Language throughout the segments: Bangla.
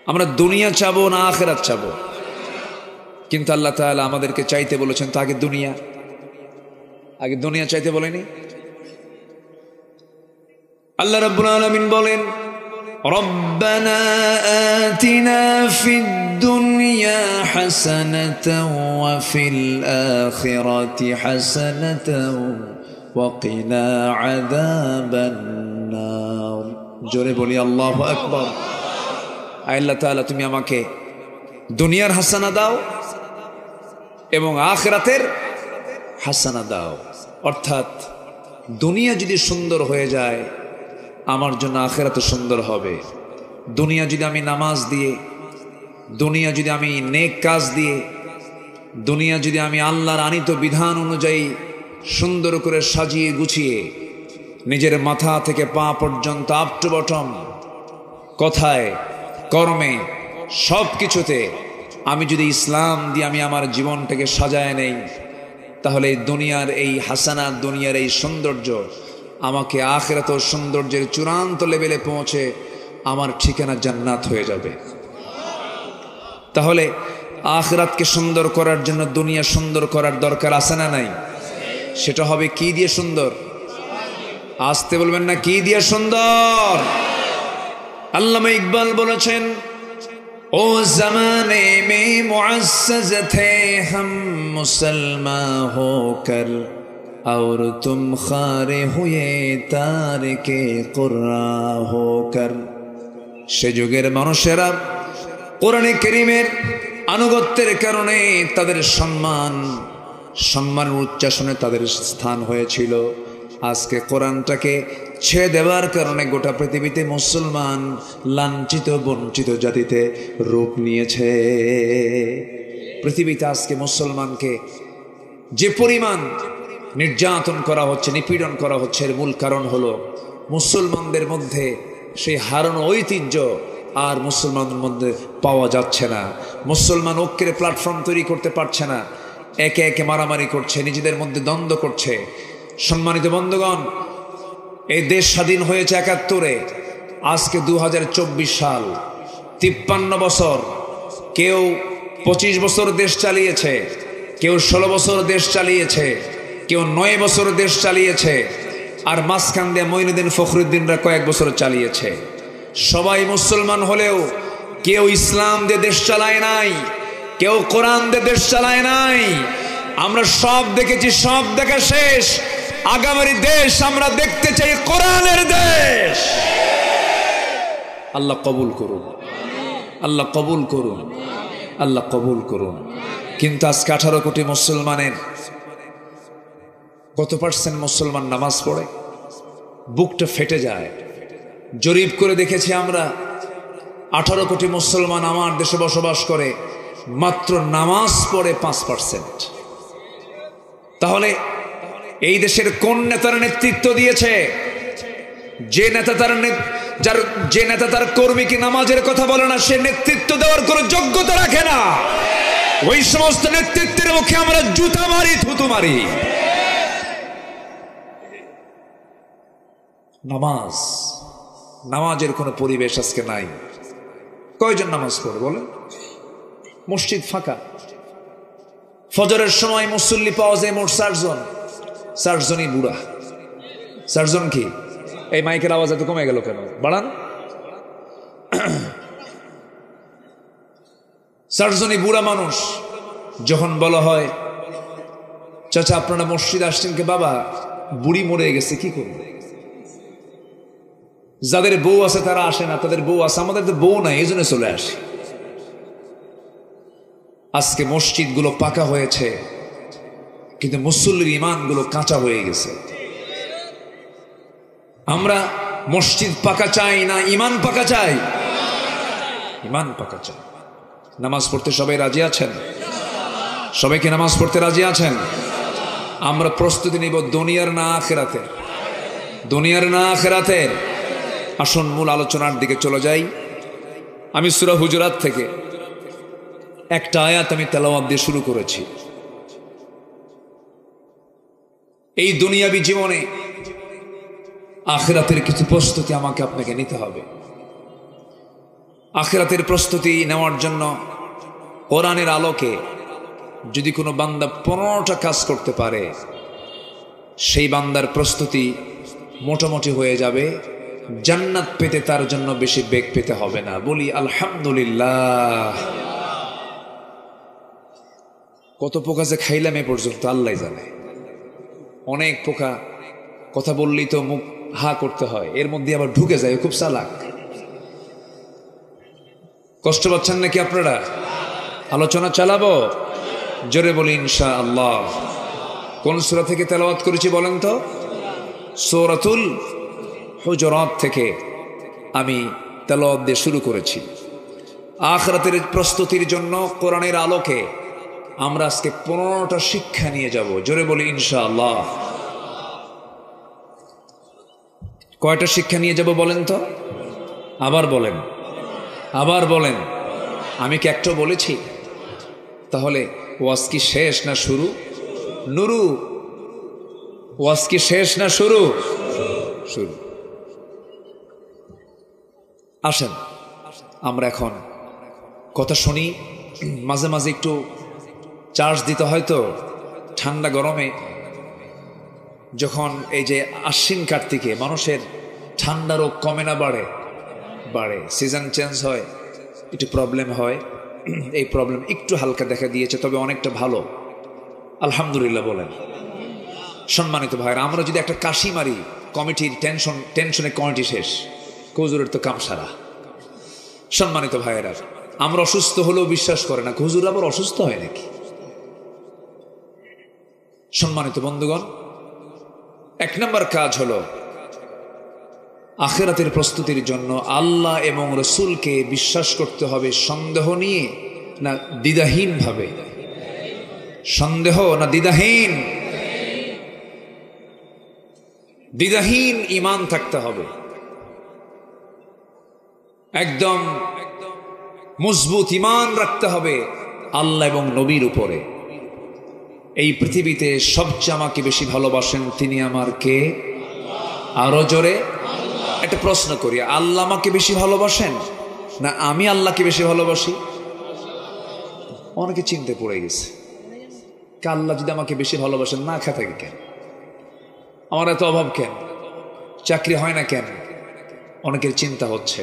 আমরা দুনিয়া চাবো না আখিরাত চাবো? কিন্তু আল্লাহ তাআলা আমাদেরকে চাইতে বলেছেন তো আগে দুনিয়া চাইতে বলেনি। আল্লাহ রাব্বুল আলামিন বলেন, রব্বানা আতিনা ফিদ দুনিয়া হাসানাতাও ওয়া ফিল আখিরাতি হাসানাতাও ওয়া কিনা আযাবান নার। জোরে বলি আল্লাহু আকবার। আল্লাহ তাআলা তুমি আমাকে দুনিয়ার হাসানা দাও এবং আখিরাতের হাসানা দাও। অর্থাৎ দুনিয়া যদি সুন্দর হয়ে যায় আমার জন্য আখিরাতও সুন্দর হবে। দুনিয়া যদি আমি নামাজ দিয়ে, দুনিয়া যদি আমি নেক কাজ দিয়ে, দুনিয়া যদি আমি আল্লাহর আনিত বিধান অনুযায়ী সুন্দর করে সাজিয়ে গুছিয়ে নিজের মাথা থেকে পা পর্যন্ত আপ টু বটম, কথায় কর্মে সব কিছুতে আমি যদি ইসলাম দিয়ে আমি আমার জীবনটাকে সাজায় নেই, তাহলে দুনিয়ার এই হাসানা, দুনিয়ার এই সৌন্দর্য আমাকে আখিরাত সৌন্দর্যের চূড়ান্ত লেভেলে পৌঁছে আমার ঠিকানা জান্নাত হয়ে যাবে। তাহলে আখিরাতকে সুন্দর করার জন্য দুনিয়া সুন্দর করার দরকার আছে না নাই? সেটা হবে কি দিয়ে সুন্দর? আসতে বলবেন না, কি দিয়ে সুন্দর? আল্লামা ইকবাল বলেছেন, ओ ज़माने में मुअज़्ज़ज़ थे हम मुसलमान होकर और तुम खारे हुए तारिके कुर्रा होकर। সে যুগের মানুষেরা কোরআনে কারীমের আনুগত্যের কারণে তাদের সম্মানের উচ্চাসনে তাদের স্থান হয়েছিল। আজকে কোরআনটাকে ছেড়ে দেওয়ার কারণে গোটা পৃথিবীতে মুসলমান লাঞ্ছিত বঞ্চিত জাতিতে রূপ নিয়েছে। পৃথিবীতে আজকে মুসলমানকে যে পরিমাণ নির্যাতন করা হচ্ছে, নিপীড়ন করা হচ্ছে, এর মূল কারণ হলো মুসলমানদের মধ্যে সেই হারানো ঐতিহ্য আর মুসলমানদের মধ্যে পাওয়া যাচ্ছে না। মুসলমান ঐক্যের প্ল্যাটফর্ম তৈরি করতে পারছে না, একে একে মারামারি করছে, নিজেদের মধ্যে দ্বন্দ্ব করছে। সম্মানিত বন্ধুগণ, এই দেশ স্বাধীন হয়েছে ৭১-এ, আজকে ২০২৪ সাল, ৫৩ বছর। কেউ ২৫ বছর দেশ চালিয়েছে, কেউ ১৬ বছর দেশ চালিয়েছে, কেউ ৯ বছর দেশ চালিয়েছে, আর মাঝখান দিয়ে মঈনুদ্দিন ফখরুদ্দিনরা কয়েক বছর চালিয়েছে। সবাই মুসলমান হলেও কেউ ইসলাম দিয়ে দেশ চালায় নাই, কেউ কোরআন দিয়ে দেশ চালায় নাই। আমরা সব দেখেছি, সব দেখা শেষ। আগামী দেশ আমরা দেখতে চাই কোরআনের দেশ। আল্লাহ কবুল করুন, আল্লাহ কবুল করুন, আল্লাহ কবুল করুন। কিন্তু আজকে ১৮ কোটি মুসলমানের কত পার্সেন্ট মুসলমান নামাজ পড়ে? বুকটা ফেটে যায়। জরিপ করে দেখেছি আমরা, 18 কোটি মুসলমান আমার দেশে বসবাস করে, মাত্র নামাজ পড়ে 5%। তাহলে এই দেশের কোন নেতার নেতৃত্ব দিয়েছে? যে নেতা তার কর্মীকে নামাজের কথা বলে না, সে নেতৃত্ব দেওয়ার কোনো যোগ্যতা রাখে না। ওই সমস্ত নেতৃত্বের মুখে আমরা জুতা মারি, থুতু মারি। নামাজের কোনো পরিবেশ আজকে নাই। কয়জন নামাজ পড়ে বলে? মসজিদ ফাঁকা। ফজরের সময় মুসল্লি পাওয়া যায় মোট 4 জন। 4 জনই বুড়া। 4 জন কি? এই মাইকের আওয়াজ এত কমে গেল কেন? বাড়ান। 4 জনই বুড়া মানুষ। যখন বলা হয়, চাচা আপনারা মসজিদ আসছেন কে? বাবা বুড়ি মরে গেছে, কি করবে? যাদের বউ আছে তারা আসে না, তাদের বউ আছে, আমাদের তো বউ নাই, এই জন্য চলে আসে। আজকে মসজিদগুলো পাকা হয়েছে, কিন্তু মুসল্লির ইমানগুলো কাঁচা হয়ে গেছে। আমরা মসজিদ পাকা চাই না, ইমান পাকা চাই। ইমান পাকা চাই। নামাজ পড়তে সবাই রাজি আছেন? সবাইকে নামাজ পড়তে রাজি আছেন? আমরা প্রস্তুতি নিব দুনিয়ার না আখিরাতের? দুনিয়ার না আখিরাতের? আসুন মূল আলোচনার দিকে চলে যাই। আমি সূরা হুজুরাত থেকে একটা আয়াত আমি তেলাওয়াত দিয়ে শুরু করেছি। এই দুনিয়াবী জীবনে আখিরাতের কিছু প্রস্তুতি আমাকে আপনাকে নিতে হবে। আখিরাতের প্রস্তুতি নেওয়ার জন্য কোরআনের আলোকে যদি কোনো বান্দা 15টা কাজ করতে পারে, সেই বান্দার প্রস্তুতি মোটামুটি হয়ে যাবে, জান্নাত পেতে তার জন্য বেশি বেগ পেতে হবে না। বলি আলহামদুলিল্লাহ। কত পোকা যে খাইলাম এ পর্যন্ত আল্লাহ জানে। অনেক পোকা, কথা বললেই তো মুখ হা করতে হয়, এর মধ্যে আবার ঢুকে যায়, খুব চালাক। কষ্ট পাচ্ছেন নাকি আপনারা? আলোচনা চালাবো, জোরে বলি ইনশাআল্লাহ। কোন সূরা থেকে তেলাওয়াত করেছি বলেন তো? সূরাতুল হুজুরাত থেকে আমি তেলাওয়াত দিয়ে শুরু করেছি। আখিরাতের প্রস্তুতির জন্য কোরআনের আলোকে আমরা আজকে 15টা শিক্ষা নিয়ে যাব, জোরে বলি ইনশাআল্লাহ। কয়টা শিক্ষা নিয়ে যাব বলেন তো? আবার বলেন, আবার বলেন। আমি কি একটা বলেছি? তাহলে ওয়াজ কি শেষ না শুরু? নুরু, ওয়াজ কি শেষ না শুরু? শুরু। আসেন আমরা এখন কথা শুনি। মাঝে মাঝে একটু চার্জ দিতে হয় তো, ঠান্ডা গরমে যখন এই যে আশ্বিন কার্তিকে মানুষের ঠান্ডা রোগ কমে না বাড়ে? বাড়ে। সিজন চেঞ্জ হয়, একটু প্রবলেম হয়। এই প্রবলেম একটু হালকা দেখা দিয়েছে, তবে অনেকটা ভালো, আলহামদুলিল্লাহ বলেন। সম্মানিত ভাইরা, আমরা যদি একটা কাশি মারি, কমিটির টেনশনে কমিটি শেষ, হুজুরের তো কাম সারা। সম্মানিত ভাইয়েরা, আমরা অসুস্থ হলেও বিশ্বাস করে না হুজুর আবার অসুস্থ হয় নাকি। সম্মানিত বন্ধুগণ, 1 নম্বর কাজ হলো আখিরাতের প্রস্তুতির জন্য আল্লাহ এবং রসুলকে বিশ্বাস করতে হবে সন্দেহ নিয়ে না দ্বিধাহীন ভাবে? সন্দেহ না দ্বিধাহীন? দ্বিধাহীন ঈমান থাকতে হবে, একদম মজবুত ঈমান রাখতে হবে আল্লাহ এবং নবীর উপরে। এই পৃথিবীতে সবচেয়ে আমাকে বেশি ভালোবাসেন তিনি আমার কে? আরো জোরে। একটা প্রশ্ন করি, আল্লাহ আমাকে বেশি ভালোবাসেন না আমি আল্লাহকে বেশি ভালোবাসি? অনেকে চিন্তা পড়ে গেছে, আল্লাহ যদি আমাকে বেশি ভালোবাসেন, না খেয়ে থাকে কেন? আমার এত অভাব কেন? চাকরি হয় না কেন? অনেকের চিন্তা হচ্ছে।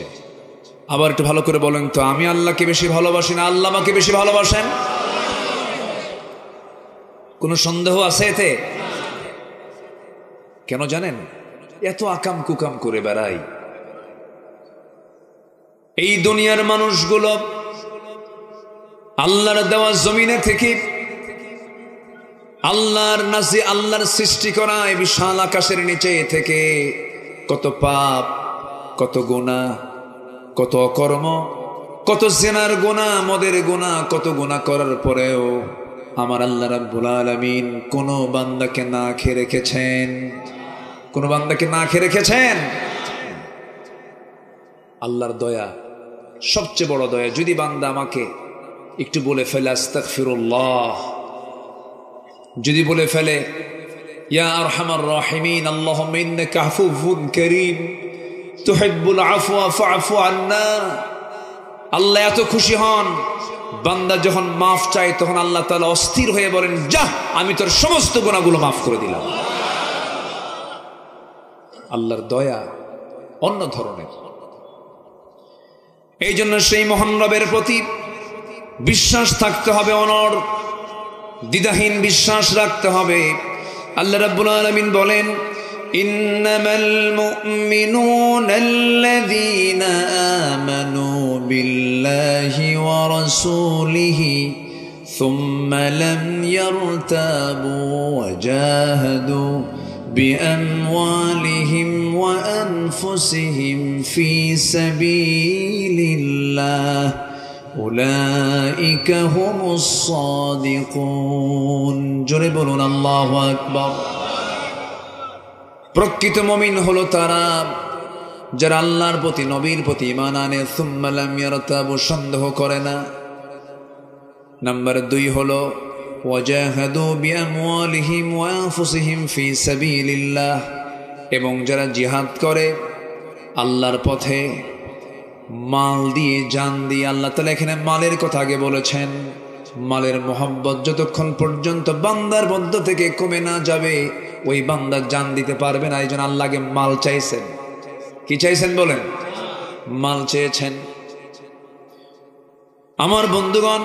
আবার একটু ভালো করে বলেন তো, আমি আল্লাহকে বেশি ভালোবাসি না আল্লাহ আমাকে বেশি ভালোবাসেন? কোনো সন্দেহ আছে এতে? কেন জানেন? এত আকাম কুকাম করে বেড়াই। এই দুনিয়ার মানুষগুলো আল্লাহর দেওয়া জমিনে থেকে, আল্লাহর সৃষ্টি করা এই বিশাল আকাশের নিচে থেকে কত পাপ, কত গুনাহ, কত অকর্ম, কত জিনার গুনাহ, মদের গুনাহ, কত গুনাহ করার পরেও আমার আল্লাহ রাব্বুল আলামিন কোন বান্দাকে না খেয়ে রেখেছেন? কোন বান্দাকে না খেয়ে রেখেছেন? আল্লাহর দয়া সবচেয়ে বড় দয়া। যদি বান্দা আমাকে একটু বলে ফেলে আস্তাগফিরুল্লাহ, যদি বলে ফেলে ইয়া আরহামার রাহিমিন আল্লাহুম্মা ইন্নাকা আফুউন কারীম তুহিব্বুল আফওয়া ফা'ফু আন্না, আল্লাহ এত খুশি হন বান্দা যখন মাফ চায়, তখন আল্লাহ তাআলা অস্থির হয়ে বলেন, যা আমি তোর সমস্ত গুনাহগুলো মাফ করে দিলাম। আল্লাহর দয়া অন্য ধরনের। এই জন্য সেই মহান রবের প্রতি বিশ্বাস থাকতে হবে, অনড় দ্বিধাহীন বিশ্বাস রাখতে হবে। আল্লাহ রাব্বুল আলামিন বলেন, ইন্নামাল মুমিনুনা আল্লাযীনা আমানু বিল্লাহি ওয়া রাসূলিহি সুম্মা লাম ইয়ারতাবু ওয়া জাহাদু বিআমওয়ালিহিম ওয়া আনফুসিহিম ফি সাবিলিল্লাহ উলাইকা হুমুস সাদিকুন। জোরে বলুন আল্লাহু আকবার। প্রকৃত মুমিন হলো তারা যারা আল্লাহর প্রতি, নবীর প্রতি ঈমান আনে, সুম্মা লাম ইয়ারতাবু, সন্দেহ করে না। নাম্বার 2 হলো ওয়াজাহাদু বিআমওয়ালিহিম ওয়া আনফুসিহিম ফি সাবিলিল্লাহ, এবং যারা জিহাদ করে আল্লাহর পথে মাল দিয়ে, জান দিয়ে। আল্লাহ তাআলা এখানে মালের কথা আগে বলেছেন। মালের মোহাব্বত যতক্ষণ পর্যন্ত বান্দার মধ্য থেকে কমে না যাবে, ওই বান্দা জান দিতে পারবে না। এই জন্য আল্লাহকে মাল চাইছেন। কি চাইছেন বলেন? মাল চেয়েছেন। আমার বন্ধুগণ,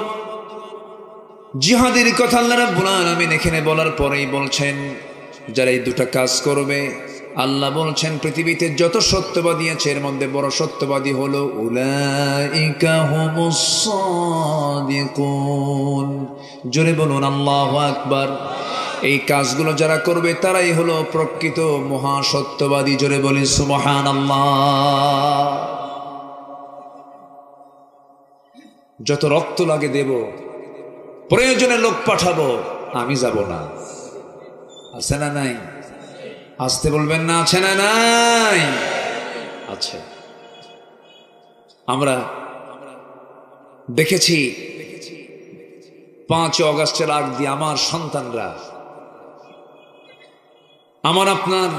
জিহাদের কথা আল্লাহ রাব্বুল আলামিন এখানে বলার পরেই বলছেন, যারা এই দুটা কাজ করবে, আল্লাহ বলছেন পৃথিবীতে যত সত্যবাদী আছে এর মধ্যে বড় সত্যবাদী হলো উলাইকা হুমুস সাদিকুন। জোরে বলুন আল্লাহু আকবার। এই কাজগুলো যারা করবে তারাই হলো প্রকৃত মহাসত্যবাদী। জোরে বলি সুবহানাল্লাহ। যত রক্ত লাগে দেব, প্রয়োজনে লোক পাঠাবো, আমি যাব না। আছে না নাই? আসতে বলবেন না, আছে না নাই? আছে। আমরা দেখেছি 5 অগাস্টের আগ দিয়ে আমার সন্তানরা, আমার আপনার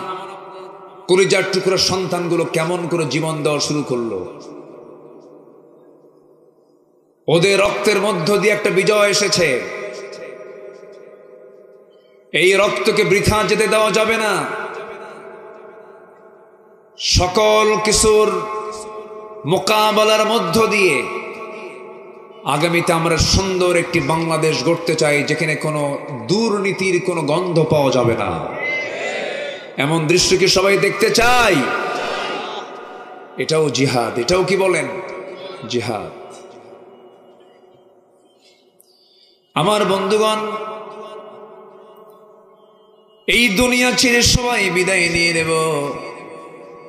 কলিজার টুকরো সন্তানগুলো কেমন করে জীবন দেওয়া শুরু করলো। ওদের রক্তের মধ্য দিয়ে একটা বিজয় এসেছে। এই রক্তকে বৃথা যেতে দেওয়া যাবে না। সকল কিছুর মোকাবেলার মধ্য দিয়ে আগামীতে আমরা সুন্দর একটি বাংলাদেশ গড়তে চাই, যেখানে কোনো দুর্নীতির কোনো গন্ধ পাওয়া যাবে না। এমন দৃশ্য কি সবাই দেখতে চাই? এটাও জিহাদ। এটাও কি বলেন? জিহাদ। আমার বন্ধুগণ, এই দুনিয়া ছেড়ে সবাই বিদায় নিয়ে নেব,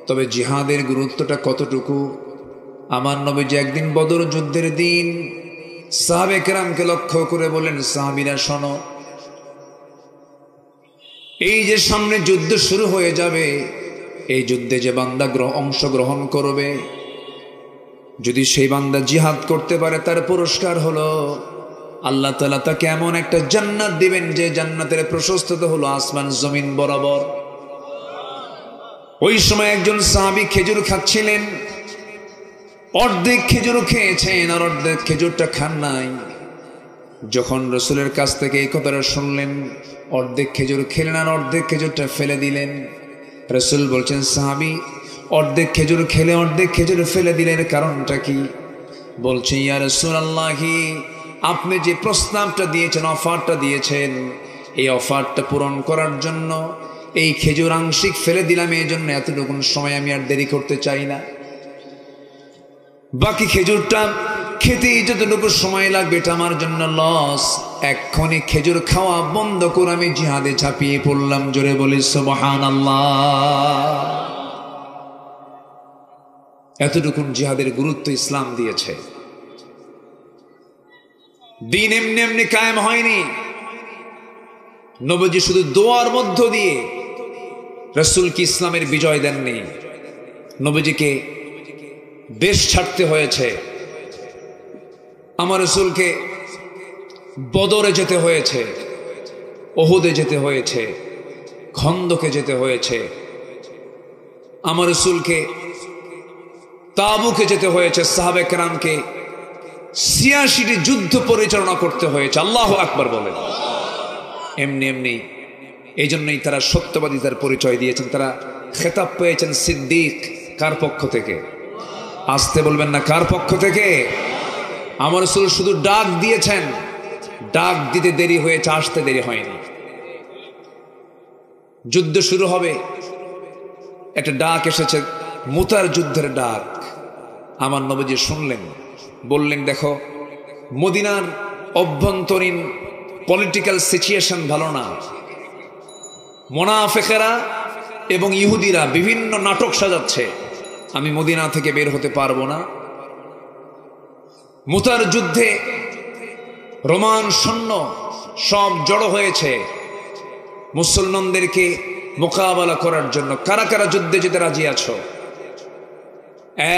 তবে জিহাদের গুরুত্বটা কতটুকু। আমার নবীজি একদিন বদর যুদ্ধের দিন সাহাবে কেরামকে লক্ষ্য করে বলেন, সাহাবীরা শোনো, এই যে সামনে যুদ্ধ শুরু হয়ে যাবে, এই যুদ্ধে যে বান্দা অংশগ্রহণ করবে, যদি সেই বান্দা জিহাদ করতে পারে, তার পুরস্কার হলো আল্লাহ তাআলা তাকে এমন একটা জান্নাত দিবেন যে জান্নাতের প্রশস্ততা হলো আসমান জমিন বরাবর। ওই সময় একজন সাহাবী খেজুর খাচ্ছিলেন, অর্ধেক খেজুর খেয়েছেন আর অর্ধেক খেজুরটা খান নাই। যখন রাসূলের কাছ থেকে এই কথাটা শুনলেন, অর্ধেক খেজুর খেলেন আর অর্ধেক খেজুরটা ফেলে দিলেন। রাসূল বলছেন, সাহাবী অর্ধেক খেজুর খেলে অর্ধেক খেজুর ফেলে দিলেন, কারণটা কি? বলছে, ইয়া রাসূলুল্লাহি, আপনি যে প্রস্তাবটা দিয়েছেন, অফারটা দিয়েছেন, এই অফারটা পূরণ করার জন্য এই খেজুর আংশিক ফেলে দিলাম, এই জন্য এতটুকু সময় আমি আর দেরি করতে চাই না। বাকি খেজুরটা খেতে যতটুকু সময় লাগবে এটা আমার জন্য লস। এক্ষুনি খেজুর খাওয়া বন্ধ করে আমি জিহাদে ঝাঁপিয়ে পড়লাম। জোরে বলি সুবহানাল্লাহ। এতটুকু জিহাদের গুরুত্ব ইসলাম দিয়েছে। দিন এমনি এমনি কায়েম হয়নি। নবীজি শুধু দোয়ার মধ্য দিয়ে রাসূলকে ইসলামের বিজয় দেননি। নবীজিকে দেশ ছাড়তে হয়েছে, আমার রাসূলকে বদরে যেতে হয়েছে, ওহুদে যেতে হয়েছে, খন্দকে যেতে হয়েছে, আমার রাসূলকে তাবুকে যেতে হয়েছে, সাহাবে কেরামকে ৮৬টি যুদ্ধ পরিচালনা করতে হয়েছে। আল্লাহু আকবার বলেন। এমনি এমনি এই জন্যই তারা সত্যবাদিতার পরিচয় দিয়েছেন। তারা খেতাব পেয়েছেন সিদ্দিক। কার পক্ষ থেকে? আসতে বলবেন না, কার পক্ষ থেকে? আমার রাসূল শুধু ডাক দিয়েছেন, ডাক দিতে দেরি হয়েছে, আসতে দেরি হয়নি। যুদ্ধ শুরু হবে, একটা ডাক এসেছে, মুতার যুদ্ধের ডাক। আমার নবীজি শুনলেন, বললেন, দেখো মদিনার অভ্যন্তরীণ পলিটিক্যাল সিচুয়েশন ভালো না, মুনাফিকেরা এবং ইহুদিরা বিভিন্ন নাটক সাজাচ্ছে, আমি মদিনা থেকে বের হতে পারবো না। মুতার যুদ্ধে রোমান সৈন্য সব জড়ো হয়েছে মুসলমানদেরকে মোকাবেলা করার জন্য। কারা কারা যুদ্ধে যেতে রাজি আছো?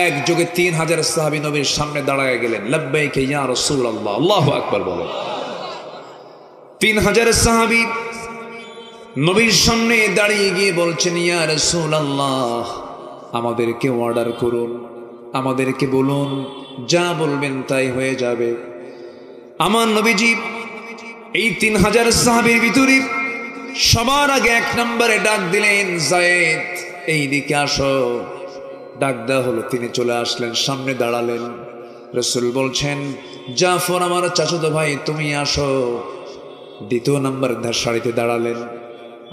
একযোগে ৩,০০০ সাহাবী নবীর সামনে দাঁড়ায় গেলেন। লাব্বাইকা ইয়া রাসূলুল্লাহ। আল্লাহু আকবার বলেন। ৩,০০০ সাহাবী নবীর সামনে দাঁড়িয়ে গিয়ে বলছেন, ইয়া রাসূলুল্লাহ, আমাদেরকে অর্ডার করুন, আমাদেরকে বলুন, যা বলবেন তাই হয়ে যাবে। আমার নবীজি এই 3000 সাহাবীর ভিতরে সবার আগে 1 নম্বরে ডাক দিলেন, যায়েদ এইদিকে আসো। ডাক দেওয়া হলো, তিনি চলে আসলেন, সামনে দাঁড়ালেন। রাসূল বলছেন, জাফর আমার চাচাতো ভাই, তুমি আসো। 2 নম্বর সারিতে দাঁড়ালেন।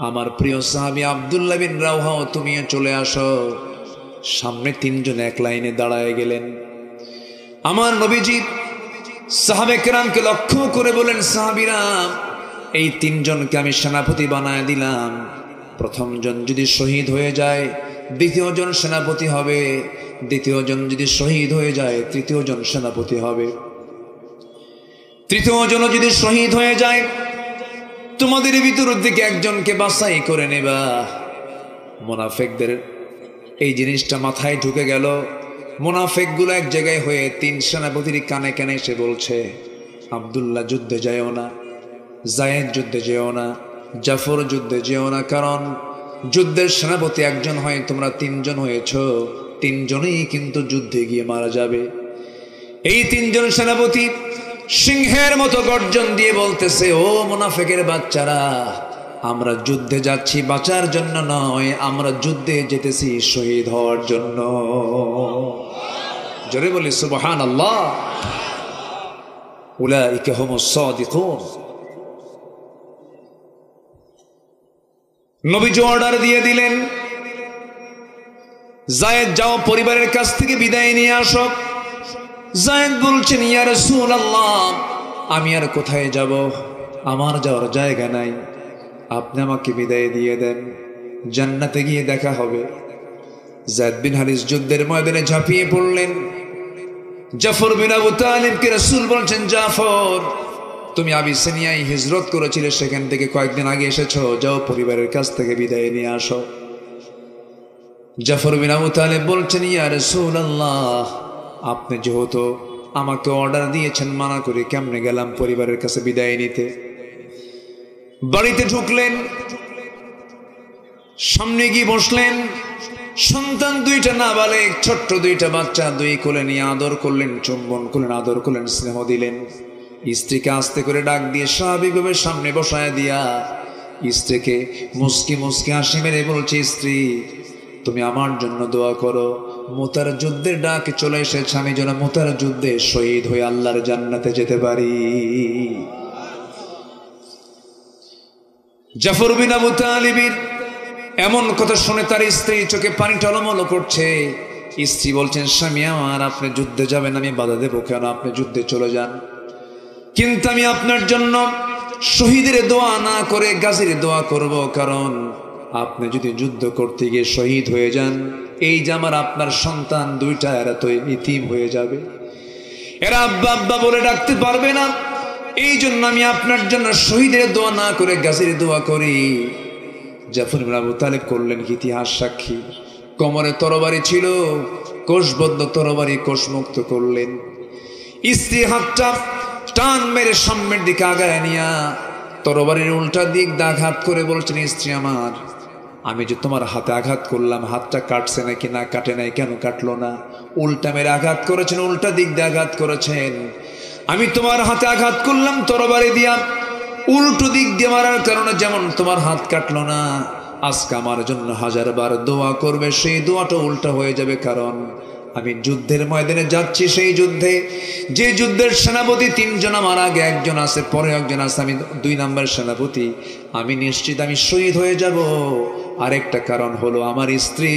আমার প্রিয় সাহাবী আব্দুল্লাহ বিন রাওহা, তুমিও চলে আসো। সামনে 3 জন এক লাইনে দাঁড়ায় গেলেন। আমার নবীজি সাহাবে কেরামকে লক্ষ্য করে বলেন, সাহাবীরা, এই 3 জনকে আমি সেনাপতি বানায় দিলাম। প্রথম জন যদি শহীদ হয়ে যায়, দ্বিতীয় জন সেনাপতি হবে। দ্বিতীয় জন যদি শহীদ হয়ে যায়, তৃতীয় জন সেনাপতি হবে। তৃতীয় জন যদি শহীদ হয়ে যায়, তোমাদের ভিতর থেকে একজনকে বাছাই করে নেবা। মুনাফিকদের এই জিনিসটা মাথায় ঢুকে গেল। মুনাফিকগুলো এক জায়গায় হয়ে 3 সেনাপতির কানে কানে এসে বলছে, আব্দুল্লাহ যুদ্ধে যেও না, যায়েদ যুদ্ধে যেও না, জাফর যুদ্ধে যেও না, কারণ যুদ্ধের সেনাপতি একজন হয়, তোমরা 3 জন হয়েছ, 3 জনেই কিন্তু যুদ্ধে গিয়ে মারা যাবে। এই 3 জন সেনাপতি সিংহের মতো গর্জন দিয়ে বলতেছে, ও মুনাফিকের বাচ্চারা, আমরা যুদ্ধে যাচ্ছি বাঁচার জন্য নয়, আমরা যুদ্ধে যেতেছি শহীদ হওয়ার জন্য। জোরে বলি সুবহানাল্লাহ। উলাইকা হুমুস সাদিকুন। নবীজি অর্ডার দিয়ে দিলেন, যায়েদ যাও, পরিবারের কাছ থেকে বিদায় নিয়ে আসো। যায়েদ বলছেন, ইয়া রাসূলুল্লাহ, আমি আর কোথায় যাব? আমার যাওয়ার জায়গা নাই, আপনি আমাকে বিদায় দিয়ে দেন, জান্নাতে গিয়ে দেখা হবে। যায়েদ বিন হারিস যুদ্ধের ময়দানে ঝাঁপিয়ে পড়লেন। জাফর বিন আবু তালিবকে রাসূল বলছেন, জাফর, তুমি আবিসিনিয়ায় হিজরত করেছিলে, সেখান থেকে কয়েকদিন আগে এসেছো, যাও পরিবারের কাছ থেকে বিদায় নিয়ে আসো। জাফর বিন আবু তালিব বলছেন, ইয়া রাসূলুল্লাহ, আপনি যেহেতু আমাকে অর্ডার দিয়েছেন, মানা করে কেমনে গেলাম পরিবারের কাছে বিদায় নিতে। বাড়িতে ঢুকলেন, সামনে গিয়ে বসলেন। সন্তান 2টা নাবালেগ, ছোট্ট 2টা বাচ্চা, 2 কোলে নিয়ে আদর করলেন, চুম্বন করলেন, আদর করলেন, স্নেহ দিলেন। স্ত্রীকে আস্তে করে ডাক দিয়ে স্বাভাবিকভাবে সামনে বসায় দিয়া স্ত্রীকে মুস্কি মুস্কি হাসি মেরে বলছে, স্ত্রী, তুমি আমার জন্য দোয়া করো, মুতার যুদ্ধের ডাক চলে এসেছে, আমি যেন মুতার যুদ্ধে শহীদ হয়ে আল্লাহর জান্নাতে যেতে পারি। জাফর বিন আবু তালিবের এমন কথা শুনে তার স্ত্রী চোখে পানি টলমল করছে। স্ত্রী বলছেন, স্বামী আমার, আপনি যুদ্ধে যাবেন, আমি বাধা দেবো কেন? আপনি যুদ্ধে চলে যান, কিন্তু আমি আপনার জন্য শহীদের দোয়া না করে গাজীর দোয়া করব, কারণ আপনি যদি যুদ্ধ করতে গিয়ে শহীদ হয়ে যান, এই যে আমার আপনার সন্তান 2টা, এরা তো ইতিম হয়ে যাবে, এরা আব্বা আব্বা বলে ডাকতে পারবে না। এই জন্য আমি আপনার জন্য শহীদের দোয়া না করে গাজীর দোয়া করি। জাফর বিন আবু তালিব করলেন ইতিহাস সাক্ষী। কোমরে তরবারি ছিল, কোষবদ্ধ তরবারি কোষমুক্ত করলেন। স্ত্রী হাতটা টান মেরে সামনের দিকে আগায় নিয়া তরবারির উল্টা দিক আঘাত করে বলছেন, স্ত্রী আমার, আমি যে তোমার হাতে আঘাত করলাম, হাতটা কাটছে নাকি না কাটে নাই, কেন কাটলো না? উল্টা মেরে আঘাত করেছেন, উল্টা দিক দিয়ে আঘাত করেছেন। আমি তোমার হাতে আঘাত করলাম তরবারি দিয়া, উল্টো দিক দিয়ে মারার কারণে যেমন তোমার হাত কাটলো না, আজকে আমার জন্য 1000 বার দোয়া করবে, সেই দোয়াটা উল্টা হয়ে যাবে, কারণ আমি যুদ্ধের ময়দানে যাচ্ছি। সেই যুদ্ধে, যে যুদ্ধের সেনাপতি 3 জন, আমার আগে 1 জন আছে, পরে 1 জন আছে, আমি 2 নম্বর সেনাপতি, আমি নিশ্চিত আমি শহীদ হয়ে যাব। আরেকটা কারণ হলো, আমার স্ত্রী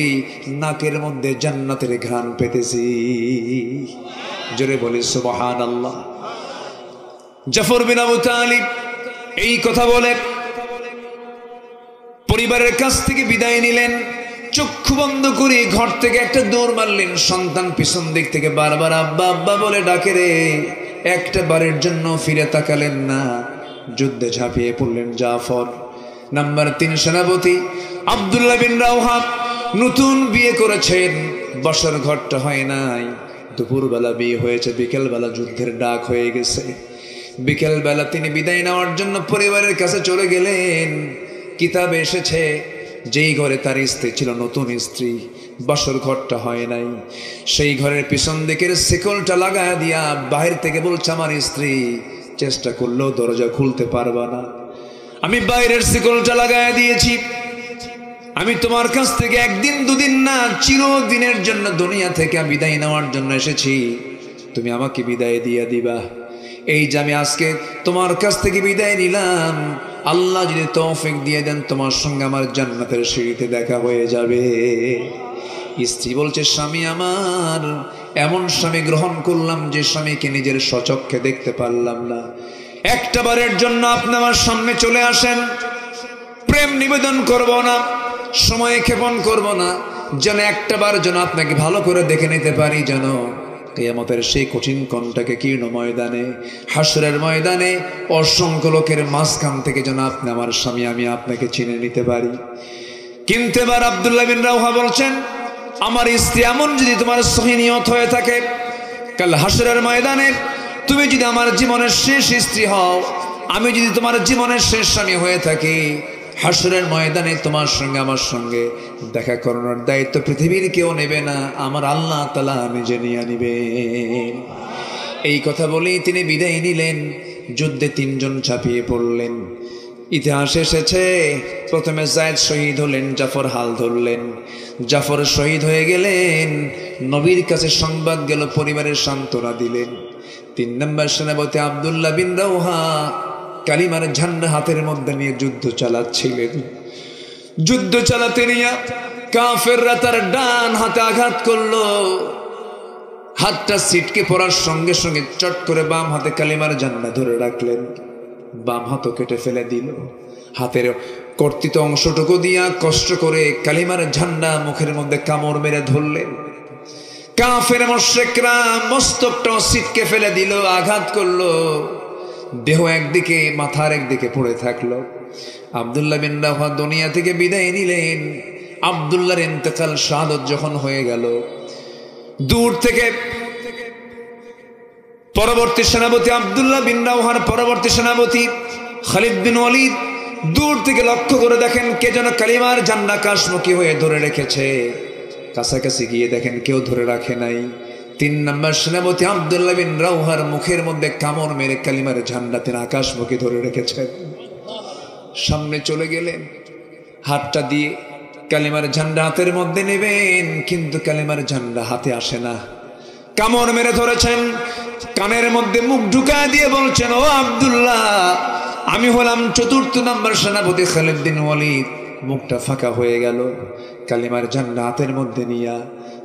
নাকের মধ্যে জান্নাতের ঘ্রাণ পেতেছি। জোরে বলি সুবহানাল্লাহ। জাফর বিন আবু তালিব এই কথা বলে পরিবারের কাছ থেকে বিদায় নিলেন। চক্ষু বন্ধ করে ঘর থেকে একটা দৌড় মারলেন। সন্তান পিছন দিক থেকে বারবার আব্বা আব্বা বলে ডাকে রে, একটা বারের জন্য ফিরে তাকালেন না, যুদ্ধে ঝাঁপিয়ে পড়লেন। জাফর নাম্বার 3 সেনাপতি আব্দুল্লাহ বিন রাওহা নতুন বিয়ে করেছেন, বসার ঘরটা হয় নাই, দুপুরবেলা বিয়ে হয়েছে, বিকেলবেলা যুদ্ধের ডাক হয়ে গেছে। বিকেলবেলা তিনি বিদায় নেওয়ার জন্য পরিবারের কাছে চলে গেলেন। কিতাবে এসেছে, যেই ঘরে তার স্ত্রী ছিল, নতুন স্ত্রী, বাসর ঘরটা হয় নাই। সেই ঘরের পিছন দিকের শিকলটা লাগায় দিয়া বাহির থেকে বলছে আমার স্ত্রী, চেষ্টা করলেও দরজা খুলতে পারবা না। আমি বাইরের শিকলটা লাগায় দিয়েছি, আমি তোমার কাছ থেকে একদিন দুদিন না, চিরদিনের জন্য দুনিয়া থেকে বিদায় নেওয়ার জন্য এসেছি। তুমি আমাকে বিদায় দিয়ে দিবা। এই যে আমি আজকে তোমার কাছ থেকে বিদায় নিলাম, আল্লাহ যদি তৌফিক দিয়ে দেন তোমার সঙ্গে আমার জান্নাতের সিঁড়িতে দেখা হয়ে যাবে। স্ত্রী বলছে, স্বামী আমার, এমন স্বামী গ্রহণ করলাম যে স্বামীকে নিজের স্বচক্ষে দেখতে পারলাম না। একটা বারের জন্য আপনি আমার সামনে চলে আসেন, প্রেম নিবেদন করব না, সময় ক্ষেপণ করব না, যেন একটা বার যেন আপনাকে ভালো করে দেখে নিতে পারি, যেন কিয়ামতের সেই কঠিন কণ্ঠকে কীর্ণ ময়দানে, হাসরের ময়দানে অসংখ্য লোকের মাঝখান থেকে যেন আপনি আমার স্বামী, আমি আপনাকে চিনে নিতে পারি। কিন্তু এবার আব্দুল্লাহ বিন রাওহা বলছেন, আমার স্ত্রী এমন যদি তোমার সহি নিয়ত হয়ে থাকে, কাল হাসরের ময়দানে তুমি যদি আমার জীবনের শেষ স্ত্রী হও, আমি যদি তোমার জীবনের শেষ স্বামী হয়ে থাকি, হাসরের ময়দানে তোমার সঙ্গে আমার সঙ্গে দেখা করানোর দায়িত্ব পৃথিবীর কেউ নেবে না, আমার আল্লাহ তাআলা নিজে নিয়ে নিবে। এই কথা বলেই তিনি বিদায় নিলেন। যুদ্ধে 3 জন ঝাঁপিয়ে পড়লেন। ইতিহাসে এসেছে, প্রথমে যায়েদ শহীদ হলেন, জাফর হাল ধরলেন। জাফর শহীদ হয়ে গেলেন, নবীর কাছে সংবাদ গেল, পরিবারের সান্ত্বনা দিলেন। 3 নম্বর সেনাপতি আব্দুল্লাহ বিন রাওহা কালিমার ঝান্ডা হাতের মধ্যে নিয়ে যুদ্ধ চালাচ্ছিলেন। যুদ্ধ চালাতে নিয়ে কাফেররা তার ডান হাতে আঘাত করলো। হাতটা ছিটকে পড়ার সঙ্গে সঙ্গে চট করে বাম হাতে কালিমার ঝান্ডা ধরে রাখলেন, বাম হাতও কেটে ফেলে দিল। হাতের কর্তিত অংশটুকু দিয়া কষ্ট করে কালিমার ঝান্ডা মুখের মধ্যে কামড় মেরে ধরলেন। কাফের মুশরিকরা মস্তকটাও ছিটকে ফেলে দিল, আঘাত করলো। দেহ একদিকে, মাথার একদিকে পড়ে থাকলো। আব্দুল্লাহ বিন রাওহা দুনিয়া থেকে বিদায় নিলেন। আব্দুল্লাহর ইন্তেকাল, শাহাদত যখন হয়ে গেল, দূর থেকে পরবর্তী সেনাপতি আব্দুল্লাহ বিন রাওহার পরবর্তী সেনাপতি খালিদ বিন ওয়ালিদ দূর থেকে লক্ষ্য করে দেখেন কে যেন কালিমার ঝান্ডা কাশমুখী হয়ে ধরে রেখেছে। কাছাকাছি গিয়ে দেখেন কেউ ধরে রাখে নাই। 3 নম্বর সেনাপতি আব্দুল্লাহ বিন রাওহার মুখের মধ্যে কামড় মেরে কালিমার ঝান্ডা তিনি আকাশমুখী ধরে রেখেছেন। সামনে চলে গেলেন, হাতটা দিয়ে কালিমার ঝান্ডা হাতের মধ্যে নেবেন, কিন্তু কালিমার ঝান্ডা হাতে আসে না। কামড় মেরে ধরেছেন, কানের মধ্যে মুখ ঢুকায় দিয়ে বলছেন, ও আব্দুল্লাহ, আমি হলাম 4র্থ নম্বর সেনাপতি খালিদ বিন ওয়ালিদ। মুখটা ফাঁকা হয়ে গেল। কালিমার ঝান্ডা হাতের মধ্যে নিয়া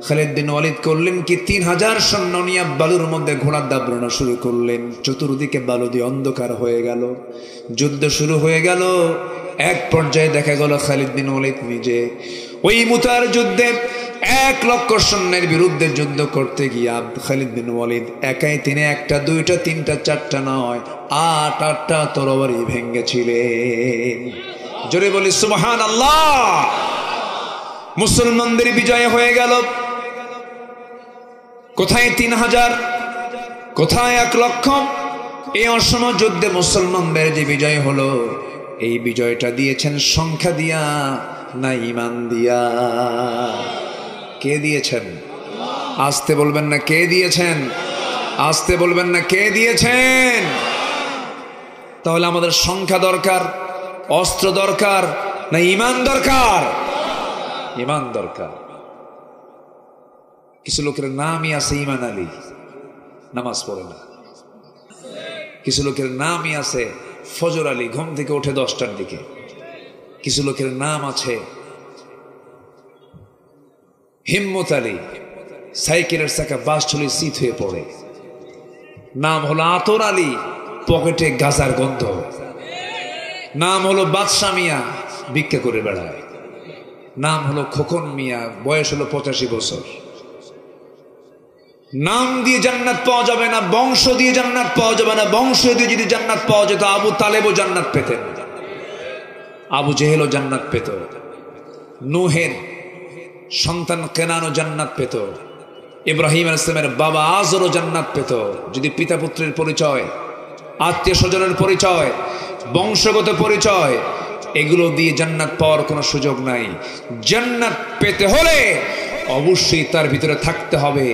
খালিদ বিন ওয়ালিদ করলেন কি, 3000 সৈন্য নিয়ে বালুর মধ্যে ঘোড়া দাবড়ানো শুরু করলেন। চতুর্দিকে বালু দিয়ে অন্ধকার হয়ে গেল। যুদ্ধ শুরু হয়ে গেল। এক পর্যায়ে দেখা গেল খালিদ বিন ওয়ালিদ নিজে ওই মুতার যুদ্ধে 1 লক্ষ সৈন্যের বিরুদ্ধে যুদ্ধ করতে গিয়ে খালিদ বিন ওয়ালিদ একাই, তিনি 1টা 2টা 3টা 4টা নয়, 8টা তরবারি ভেঙেছিলেন। জোরে বলি সুবহানাল্লাহ। মুসলমানদের বিজয় হয়ে গেল। কোথায় 3000, কোথায় 1 লক্ষ। এই অসম যুদ্ধে মুসলমানদের যে বিজয় হলো, এই বিজয়টা দিয়েছেন সংখ্যা দিয়া না ঈমান দিয়া? কে দিয়েছেন? আসতে বলবেন না কে দিয়েছেন? আসতে বলবেন না কে দিয়েছেন? তাহলে আমাদের সংখ্যা দরকার, অস্ত্র দরকার, না ঈমান দরকার? ঈমান দরকার। কিছু লোকের নামই আছে ঈমান আলী, নামাজ পড়ে না। কিছু লোকের নামই আছে ফজর আলী, ঘুম থেকে ওঠে 10টার দিকে। কিছু লোকের নাম আছে হিম্মত আলী, সাইকেলের চাকা বাস চলে শীত হয়ে পড়ে। নাম হলো আতর আলী, পকেটে গাজার গন্ধ। নাম হলো বাদশা মিয়া, ভিক্ষা করে বেড়ায়। নাম হলো খোকন মিয়া, বয়স হলো 85 বছর। নাম দিয়ে জান্নাত পাওয়া যাবে না, বংশ দিয়ে জান্নাত পাওয়া যাবে না। বংশ দিয়ে যদি জান্নাত পাওয়া যেত, আবু তালেবও জান্নাত পেতেন, আবু জেহেলও জান্নাত পেত, নূহের সন্তান কেনানও জান্নাত পেত, ইব্রাহিম আলাইহিস সালামের বাবা আজরও জান্নাত পেত। যদি পিতা পুত্রের পরিচয়, আত্মীয় স্বজনের পরিচয়, বংশগত পরিচয়, এগুলো দিয়ে জান্নাত পাওয়ার কোনো সুযোগ নাই। জান্নাত পেতে হলে অবশ্যই তার ভিতরে থাকতে হবে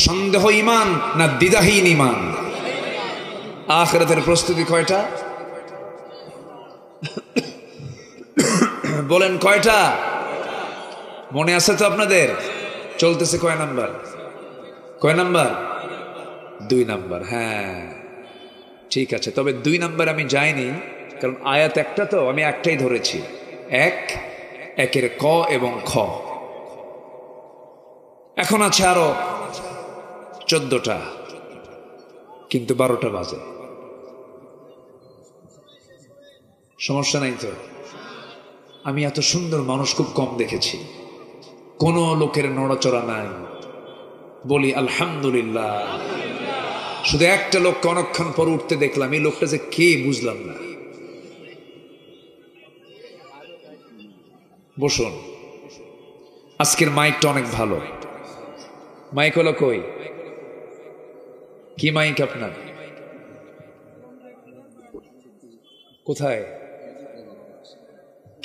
সন্দেহ ঈমান না দ্বিধাহীন ঈমান। আখিরাতের প্রস্তুতি কয়টা বলেন, কয়টা মনে আছে তো আপনাদের? চলতেছে কয় নাম্বার? কয় নাম্বার? 2 নাম্বার। হ্যাঁ ঠিক আছে, তবে 2 নাম্বার আমি যাইনি, কারণ আয়াত একটা তো, আমি একটাই ধরেছি, একের ক এবং খ। এখন আছে আরো 14টা, কিন্তু 12টা বাজে। সমস্যা নাই তো? আমি এত সুন্দর মানুষ খুব কম দেখেছি, কোনো লোকের নড়াচড়া নাই। বলি আলহামদুলিল্লাহ। শুধু একটা লোককে অনেকক্ষণ পর উঠতে দেখলাম, এই লোকটা যে কে বুঝলাম না। বসুন, আজকের মাইকটা অনেক ভালো। মাইক হলো কই? কি মাইক আপনার? কোথায়?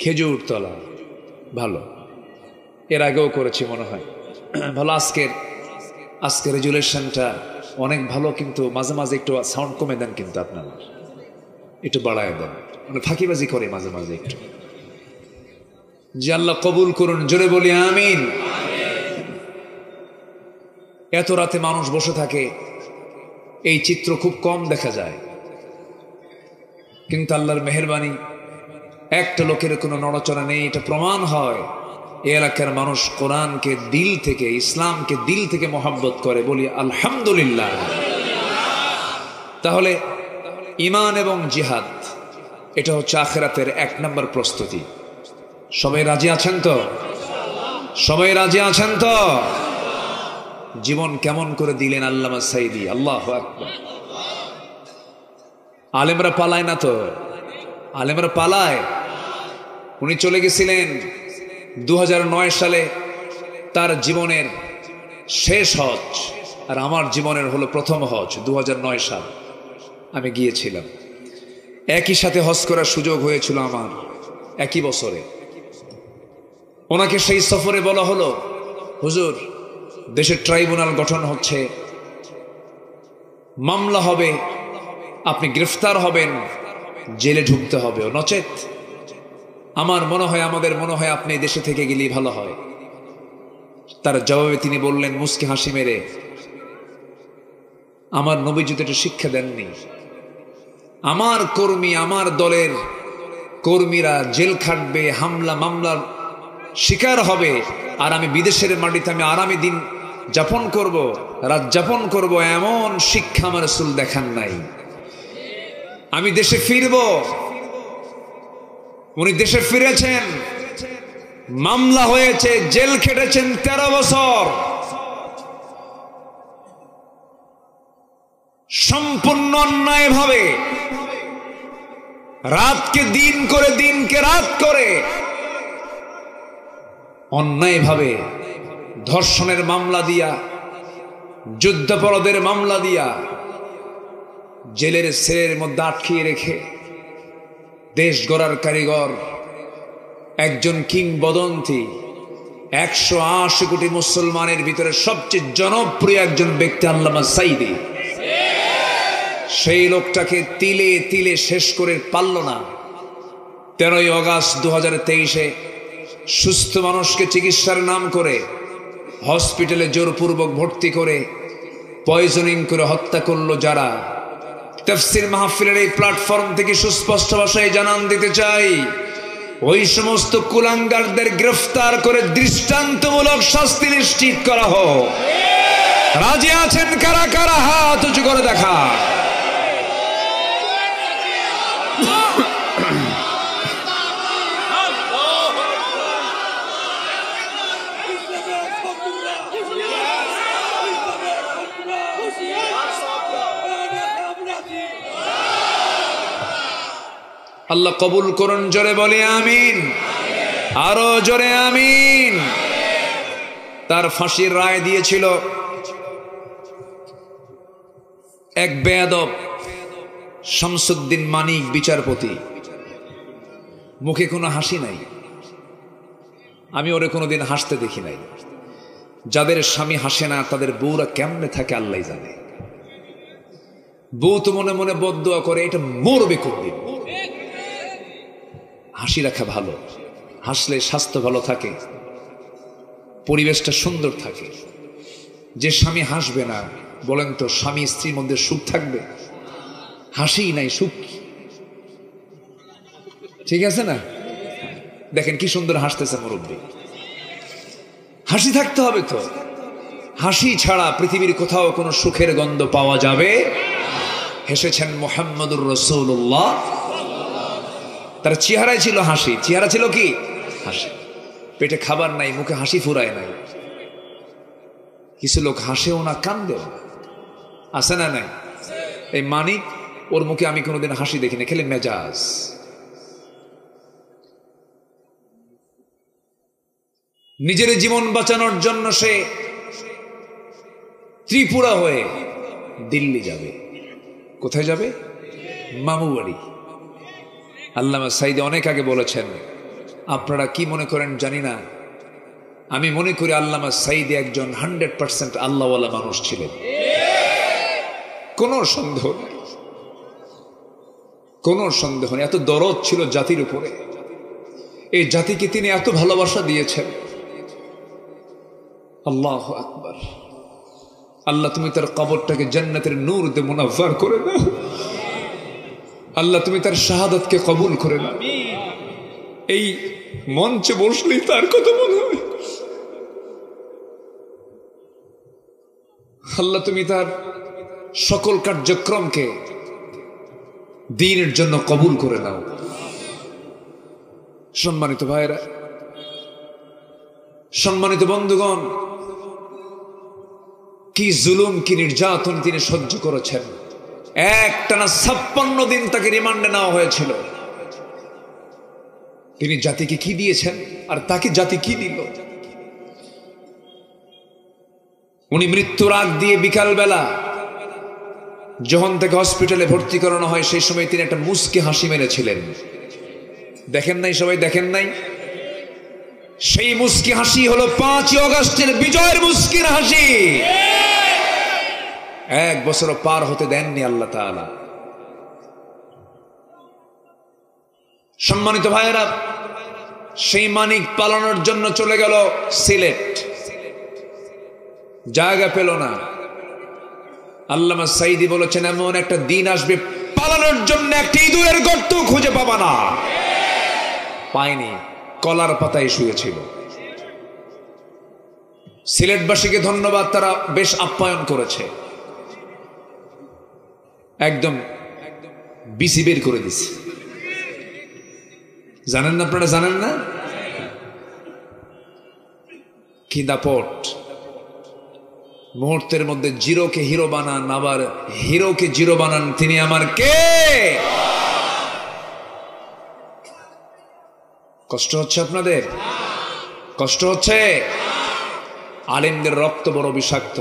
খেজুরতলা। ভালো, এর আগেও করেছি মনে হয়। ভালো। আজকের রেজুলেশনটা অনেক ভালো, কিন্তু মাঝে মাঝে একটু সাউন্ড কমে দেন, কিন্তু আপনারা একটু বাড়ায় দেন, মানে ফাঁকিবাজি করে মাঝে মাঝে একটু। যে আল্লাহ কবুল করুন, জোরে বলি আমিন। এত রাতে মানুষ বসে থাকে, এই চিত্র খুব কম দেখা যায়, কিন্তু আল্লাহর মেহেরবানি, একটা লোকের কোনো নড়াচড়া নেই। এটা প্রমাণ হয় এই এলাকার মানুষ কোরআনকে দিল থেকে, ইসলামকে দিল থেকে মহব্বত করে। বলি আলহামদুলিল্লাহ। তাহলে ঈমান এবং জিহাদ, এটা হচ্ছে আখিরাতের 1 নম্বর প্রস্তুতি। সবাই রাজি আছেন তো? সবাই রাজি আছেন তো? জীবন কেমন করে দিলেন আল্লামা সাঈদী, আল্লাহু আকবার। আলেমরা পালায় না তো? আলেমরা পালায়? উনি চলে গেছিলেন 2009 সালে, তার জীবনের শেষ হজ, আর আমার জীবনের হলো প্রথম হজ 2009 সাল। আমি গিয়েছিলাম, একই সাথে হজ করার সুযোগ হয়েছিল আমার, একই বছরে। ওনাকে সেই সফরে বলা হলো, হুজুর দেশের ট্রাইব্যুনাল গঠন হচ্ছে, মামলা হবে, আপনি গ্রেফতার হবেন, জেলে ঢুকতে হবে, নচেত আমাদের মনে হয় আপনি দেশে থেকে গেলেই ভালো হয়। তার জবাবে তিনি বললেন মুস্কি হাসি মেরে, আমার নবী যদি এটা শিক্ষা দেননি, আমার কর্মী, আমার দলের কর্মীরা জেল খাটবে, হামলা মামলার শিকার হবে, আর আমি বিদেশের মাটিতে আমি আরামে দিন যাপন করব, রাত যাপন করব, এমন শিক্ষা আমার রাসূল দেখান নাই। আমি দেশে ফিরব। উনি দেশে ফিরেছেন, মামলা হয়েছে, জেল খেটেছেন 13 বছর, সম্পূর্ণ অন্যায় ভাবে, রাতকে দিন করে, দিনকে রাত করে, অন্যায় ভাবে ধর্ষণের মামলা দিয়া, যুদ্ধাপরাধের মামলা দিয়া, জেলের সেলের মধ্যে আটকিয়ে রেখে দেশ গড়ার কারিগর, একজন কিংবদন্তি, 180 কোটি মুসলমানের ভিতরে সবচেয়ে জনপ্রিয় একজন ব্যক্তি আল্লামা সাঈদী। সেই লোকটাকে তিলে তিলে শেষ করে পারল না। 13ই আগস্ট 2023-এ সুস্থ মানুষকে চিকিৎসার নাম করে হসপিটালে জোরপূর্বক ভর্তি করে পয়জনিং করে হত্যা করলো যারা। তাফসীর মাহফিলের এই প্ল্যাটফর্ম থেকে সুস্পষ্ট ভাষায় জানান দিতে চাই, ওই সমস্ত কুলাঙ্গারদের গ্রেফতার করে দৃষ্টান্তমূলক শাস্তি নিশ্চিত করা হোক। রাজি আছেন কারা কারা? হাত উঁচু করে দেখা। আল্লাহ কবুল করুন, জোরে বলি আমিন, আরো জোরে আমিন। তার ফাঁসির রায় দিয়েছিল এক বেয়াদব শামসুদ্দিন মানিক বিচারপতি। মুখে কোনো হাসি নাই, আমি ওরে কোনোদিন হাসতে দেখি নাই। যাদের স্বামী হাসে না তাদের বউরা কেমনে থাকে আল্লাহ জানে। বউ তো মনে মনে বদদোয়া করে এটা মরবে কোনদিন। হাসি রাখা ভালো, হাসলে স্বাস্থ্য ভালো থাকে, পরিবেশটা সুন্দর থাকে। যে স্বামী হাসবে না, বলেন তো স্বামী স্ত্রীর মধ্যে সুখ থাকবে? হাসি নাই সুখ, ঠিক আছে না? দেখেন কি সুন্দর হাসতেছে মুরব্বী। হাসি থাকতে হবে তো, হাসি ছাড়া পৃথিবীর কোথাও কোনো সুখের গন্ধ পাওয়া যাবে? হেসেছেন মুহাম্মদুর রাসূলুল্লাহ, তার চেহারায় ছিল হাসি। চেহারা ছিল কি? হাসি। পেটে খাবার নাই, মুখে হাসি ফুরায় নাই। কিছু লোক হাসেও না, কান্দেও না, আছে না নাই? এই মানিক, ওর মুখে আমি কোনোদিন হাসি দেখিনি, খেলে মেজাজ। নিজের জীবন বাঁচানোর জন্য সে ত্রিপুরা হয়ে দিল্লি যাবে। কোথায় যাবে? মামু বাড়ি। আল্লামা সাঈদী অনেক আগে বলেছেন, আপনারা কি মনে করেন জানি না, আমি মনে করি আল্লামা সাঈদী একজন 100% আল্লাহওয়ালা মানুষ ছিলেন, কোনো সন্দেহ নেই, কোনো সন্দেহ নেই। এত দরদ ছিল জাতির উপরে, এই জাতিকে তিনি এত ভালোবাসা দিয়েছেন। আল্লাহু আকবার। আল্লাহ তুমি তার কবরটাকে জান্নাতের নূর দিয়ে মুনাফফার করে দাও। আল্লাহ তুমি তার শাহাদাতকে কবুল করে নাও। এই মঞ্চে বসলেই তার কথা মনে হয়। আল্লাহ তুমি তার সকল কার্যক্রমকে দ্বীনের জন্য কবুল করে নাও। সম্মানিত ভাইরা, সম্মানিত বন্ধুগণ, কি জুলুম, কি নির্যাতন তিনি সহ্য করেছেন। একটানা 56 দিন তাকে রিমান্ডে নেওয়া হয়েছিল। তিনি জাতিকে কি দিয়েছেন আর তাকে জাতি কি দিল? উনি মৃত্যুর আগ দিয়ে বিকালবেলা যখন তাকে হসপিটালে ভর্তি করানো হয়, সেই সময় তিনি একটা মুচকি হাসি মেরেছিলেন। দেখেন নাই? সবাই দেখেন নাই? সেই মুচকি হাসি হলো 5ই আগস্টের বিজয়ের মুচকির হাসি। 1 বছরও পার হতে দেননি আল্লাহ তাআলা। সম্মানিত ভাইয়েরা, সেই মানিক পালানোর জন্য চলে গেল সিলেট, জায়গা পেল না। আল্লামা সাঈদী বলেছেন, এমন একটা দিন আসবে পালানোর জন্য একটা ইঁদুরের গর্ত খুঁজে পাবা না। পায়নি, কলার পাতায় শুয়েছিল। সিলেটবাসীকে ধন্যবাদ, তারা বেশ আপ্যায়ন করেছে। একদম বিসি বের করে দিছে। জানেন না? আপনারা জানেন না? কি দাপট! মুহূর্তের মধ্যে জিরোকে হিরো বানান, আবার হিরোকে জিরো বানান। তিনি আমার কে? কষ্ট হচ্ছে আপনাদের? কষ্ট হচ্ছে? আলেমদের রক্ত বড় বিষাক্ত।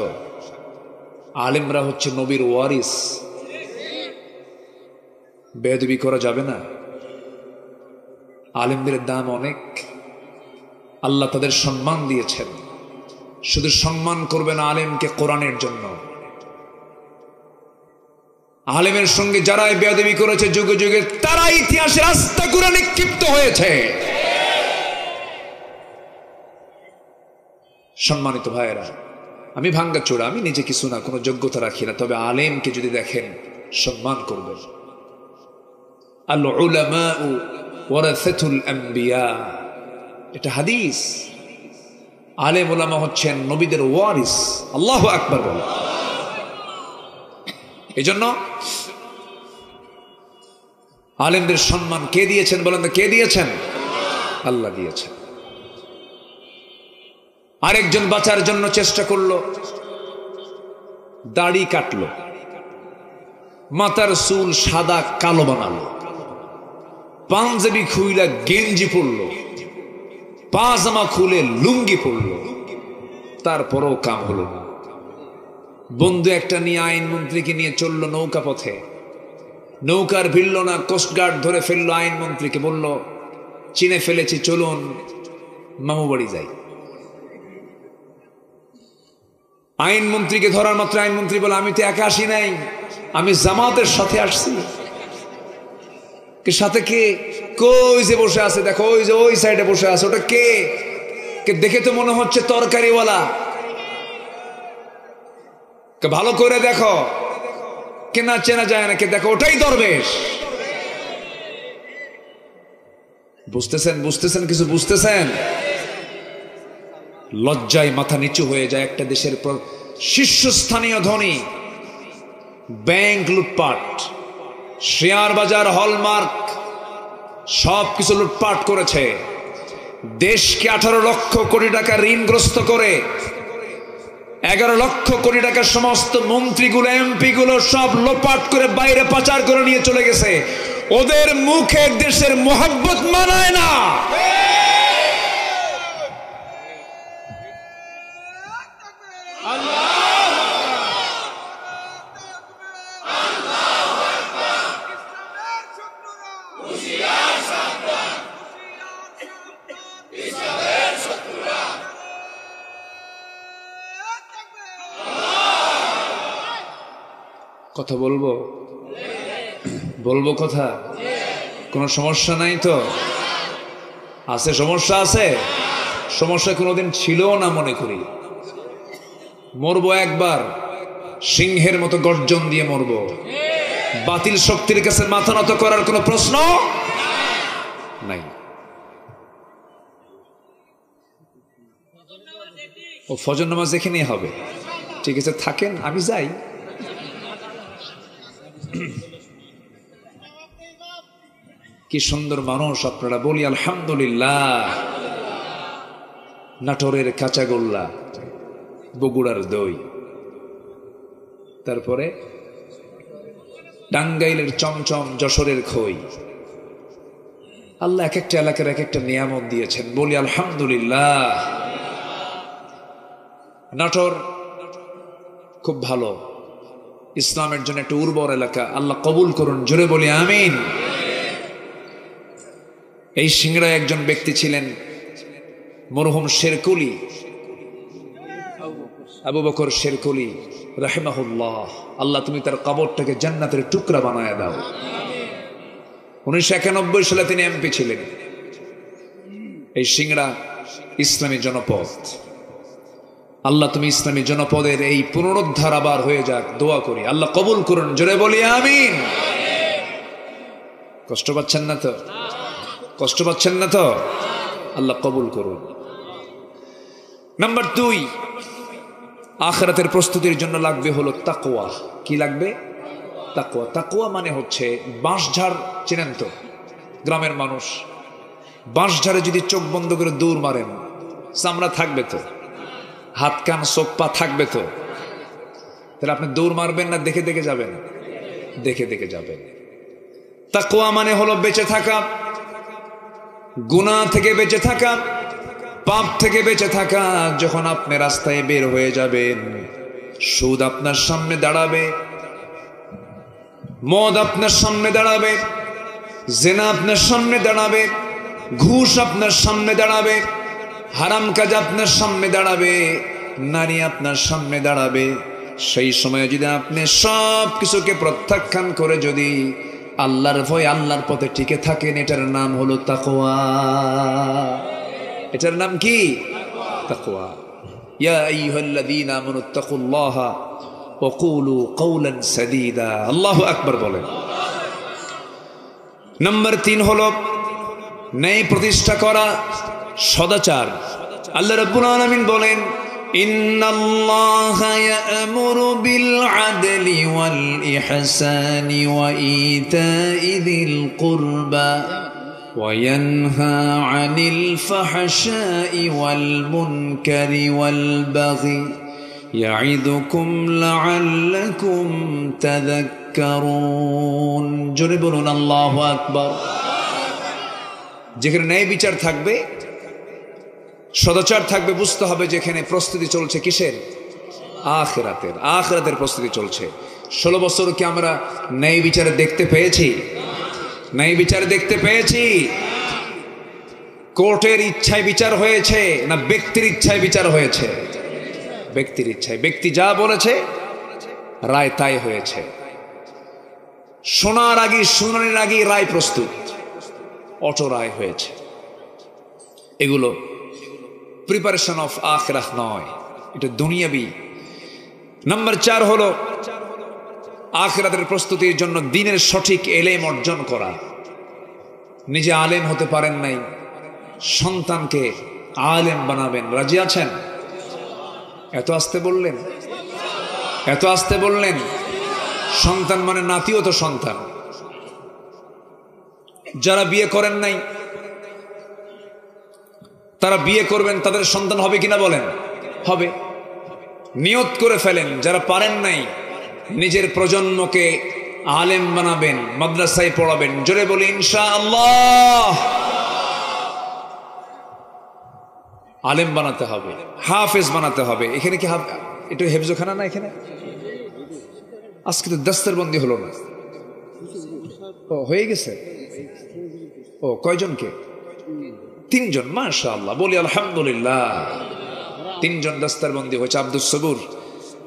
আলেমরা হচ্ছে নবীর ওয়ারিস। বেয়াদবি করা যাবে না। আলেমদের দাম অনেক, আল্লাহ তাদের সম্মান দিয়েছেন। শুধু সম্মান করবেন আলেমকে কোরআনের জন্য। আলেমের সঙ্গে যারাই বেয়াদবি করেছে যুগে যুগে, তারা ইতিহাসের রাস্তা কোরআনে নিক্ষিপ্ত হয়েছে। সম্মানিত ভাইয়েরা, আমি ভাঙ্গা চোরা, আমি নিজে কিছু না, কোনো যোগ্যতা রাখি না, তবে আলেমকে যদি দেখেন সম্মান করবেন। আল উলামাউ ওয়ারাসাতুল আম্বিয়া, এটা হাদিস। আলেম ওলামা হচ্ছেন নবীদের ওয়ারিস। আল্লাহু আকবার বলেন। এই জন্য আলেমদের সম্মান কে দিয়েছেন বলেন তো? কে দিয়েছেন? আল্লাহ দিয়েছেন। আরেকজন বাঁচার জন্য চেষ্টা করলো, দাড়ি কাটলো, মাথার চুল সাদা কালো বানালো, পাঞ্জাবি খুইলা গেঞ্জি পরলো, পাজামা খুলে লুঙ্গি পরলো, তারপরও কাম হলো না। বন্ধু একটা নিয়ে আইনমন্ত্রীকে নিয়ে চললো নৌকা পথে, নৌকার ভিড়ল না, কোস্টগার্ড ধরে ফেললো আইনমন্ত্রীকে, বলল চিনে ফেলেছি, চলুন মামু বাড়ি যাই। আইনমন্ত্রীকে ধরার মাত্র আইনমন্ত্রী বলে আমি তো একা আসি নাই, আমি জামাতের সাথে আসছি। সাথে কে? কই যে বসে আছে দেখো, ওই যে ওই সাইডে বসে আছে, ওটা কে? দেখে তো মনে হচ্ছে তরকারিওয়ালা। ভালো করে দেখো, কেনা চেনা যায় না, কে দেখো ওটাই দরবেশ। বুঝতেছেন? বুঝতেছেন? কিছু বুঝতেছেন? লজ্জায় মাথা নিচু হয়ে যায়। একটা দেশের শীর্ষস্থানীয় ধনী ব্যাংক লুটপাট, শেয়ার বাজার, হলমার্ক সবকিছু লুটপাট করেছে। দেশকে 18 লক্ষ কোটি টাকা ঋণগ্রস্ত করে 11 লক্ষ কোটি টাকা সমস্ত মন্ত্রীগুলো, এমপি গুলো সব লোপাট করে বাইরে পাচার করে নিয়ে চলে গেছে। ওদের মুখে দেশের মোহাব্বত মানায় না। কথা বলবো? বলবো কথা? কোনো সমস্যা নাই তো? আছে সমস্যা? আছে সমস্যা? কোনোদিন ছিল না মনে করি। মরবো একবার, সিংহের মতো গর্জন দিয়ে মরবো। বাতিল শক্তির কাছে মাথা নত করার কোনো প্রশ্ন নাই। ও ফজর নামাজ এখানেই হবে, ঠিক আছে থাকেন, আমি যাই। কি সুন্দর মানুষ আপনারা, বলি আলহামদুলিল্লাহ। নাটোরের কাঁচাগোল্লা, বগুড়ার দই, তারপরে টাঙ্গাইলের চমচম, যশোরের খই। আল্লাহ এক একটা এলাকার এক একটা নিয়ামত দিয়েছেন, বলি আলহামদুলিল্লাহ। নাটোর খুব ভালো, ইসলামের জন্য একটা উর্বর এলাকা, আল্লাহ কবুল করুন, জোরে বলি আমিন। এই সিংড়ায় একজন ব্যক্তি ছিলেন মরহুম শেরকুলি, আবু বকর শেরকুলি রাহিমাহুল্লাহ। আল্লাহ তুমি তার কবরটাকে জান্নাতের টুকরা বানায় দাও। 1991 সালে তিনি এমপি ছিলেন। এই সিংড়া ইসলামী জনপদ, আল্লাহ তুমি ইসলামী জনপদের এই পুনরুদ্ধার আবার হয়ে যাক, দোয়া করি, আল্লাহ কবুল করুন, জোরে বলি আমিন। কষ্ট পাচ্ছেন না তো? কষ্ট পাচ্ছেন না তো? আল্লাহ কবুল করুন। নাম্বার 2, আখিরাতের প্রস্তুতির জন্য লাগবে হলো তাকওয়া। কি লাগবে? তাকওয়া। তাকওয়া মানে হচ্ছে বাঁশঝাড়, চেনেন তো? গ্রামের মানুষ বাঁশঝাড়ে যদি চোখ বন্ধ করে দৌড় মারেন, চামড়া থাকবে তো, হাত কান চোখ পা থাকবে তো, তাহলে আপনি দৌড় মারবেন না দেখে দেখে যাবেন? দেখে দেখে যাবেন। তাকওয়া মানে হলো বেঁচে থাকা, গুনাহ থেকে বেঁচে থাকা, পাপ থেকে বেঁচে থাকা। যখন আপনি রাস্তায় বের হয়ে যাবেন, সুদ আপনার সামনে দাঁড়াবে, মদ আপনার সামনে দাঁড়াবে, জিনা আপনার সামনে দাঁড়াবে, ঘুষ আপনার সামনে দাঁড়াবে, হারাম কাজ আপনার সামনে দাঁড়াবে, নারী আপনার সামনে দাঁড়াবে। সেই সময় যদি আপনি সব কিছুকে প্রত্যাখ্যান করে যদি আল্লাহর ভয়, আল্লাহর পথে টিকে থাকেন, এটার নাম হলো তাকওয়া। এটার নাম কি? তাকওয়া। ইয়া আইয়ুহাল্লাযীনা আমানুত্তাকুল্লাহা ওয়া কুলু কওলান সাদীদা। আল্লাহু আকবার বলেন। নাম্বার 3 হলো ন্যায় প্রতিষ্ঠা করা, সদাচার। আল্লাহ রাব্বুল আলামিন বলেন, ইন্নাল্লাহা ইয়া'মুরু বিল আদলি ওয়াল ইহসানি ওয়া ইতা'i যিল কুরবা ওয়া ইয়ানহা আনিল ফাহশাই ওয়াল মুনকারি ওয়াল বাগি ইয়া'iদুকুম লা'আল্লাকুম তাযাক্কারুন। জোরে বলুন আল্লাহু আকবার। যেখানে ন্যায় বিচার থাকবে, সদাচার থাকবে, বুঝতে হবে যেখানে প্রস্তুতি চলছে কিসের? আখিরাতের। আখিরাতের প্রস্তুতি চলছে। 16 বছর কি আমরা ন্যায় বিচারে দেখতে পেয়েছি? ন্যায় বিচারে দেখতে পেয়েছি? কোর্টের ইচ্ছায় বিচার হয়েছে না ব্যক্তির ইচ্ছায় বিচার হয়েছে? ব্যক্তির ইচ্ছায়। ব্যক্তি যা বলেছে রায় তাই হয়েছে। শোনার আগে শুনানির আগে রায় প্রস্তুত, অটো রায় হয়েছে। এগুলো প্রিপারেশন অফ আখিরাহ নয়, এটা দুনিয়াবি। নাম্বার 4 হলো আখিরাতের প্রস্তুতির জন্য দ্বীনের সঠিক এলেম অর্জন করা। নিজে আলেম হতে পারেন নাই, সন্তানকে আলেম বানাবেন, রাজি আছেন? এত আসতে বললেন, এত আসতে বললেন। সন্তান মানে নাতিও তো সন্তান। যারা বিয়ে করেন নাই তারা বিয়ে করবেন, তাদের সন্তান হবে কিনা বলেন? হবে। নিয়ত করে ফেলেন। যারা পারেন নাই নিজের প্রজন্মকে আলেম বানাবেন, মাদ্রাসায় পড়াবেন। জোরে বলি ইনশাআল্লাহ। আলেম বানাতে হবে, হাফেজ বানাতে হবে। এখানে কি এটা হেফজখানা না? এখানে আজকে তো দস্তরবন্দি হলো না। ও হয়ে গেছে। ও কয়জনকে? 3 জন। মাশাআল্লাহ, বলি আলহামদুলিল্লাহ। 3 জন দস্তরবন্দি হয়েছে। আব্দুস সবুর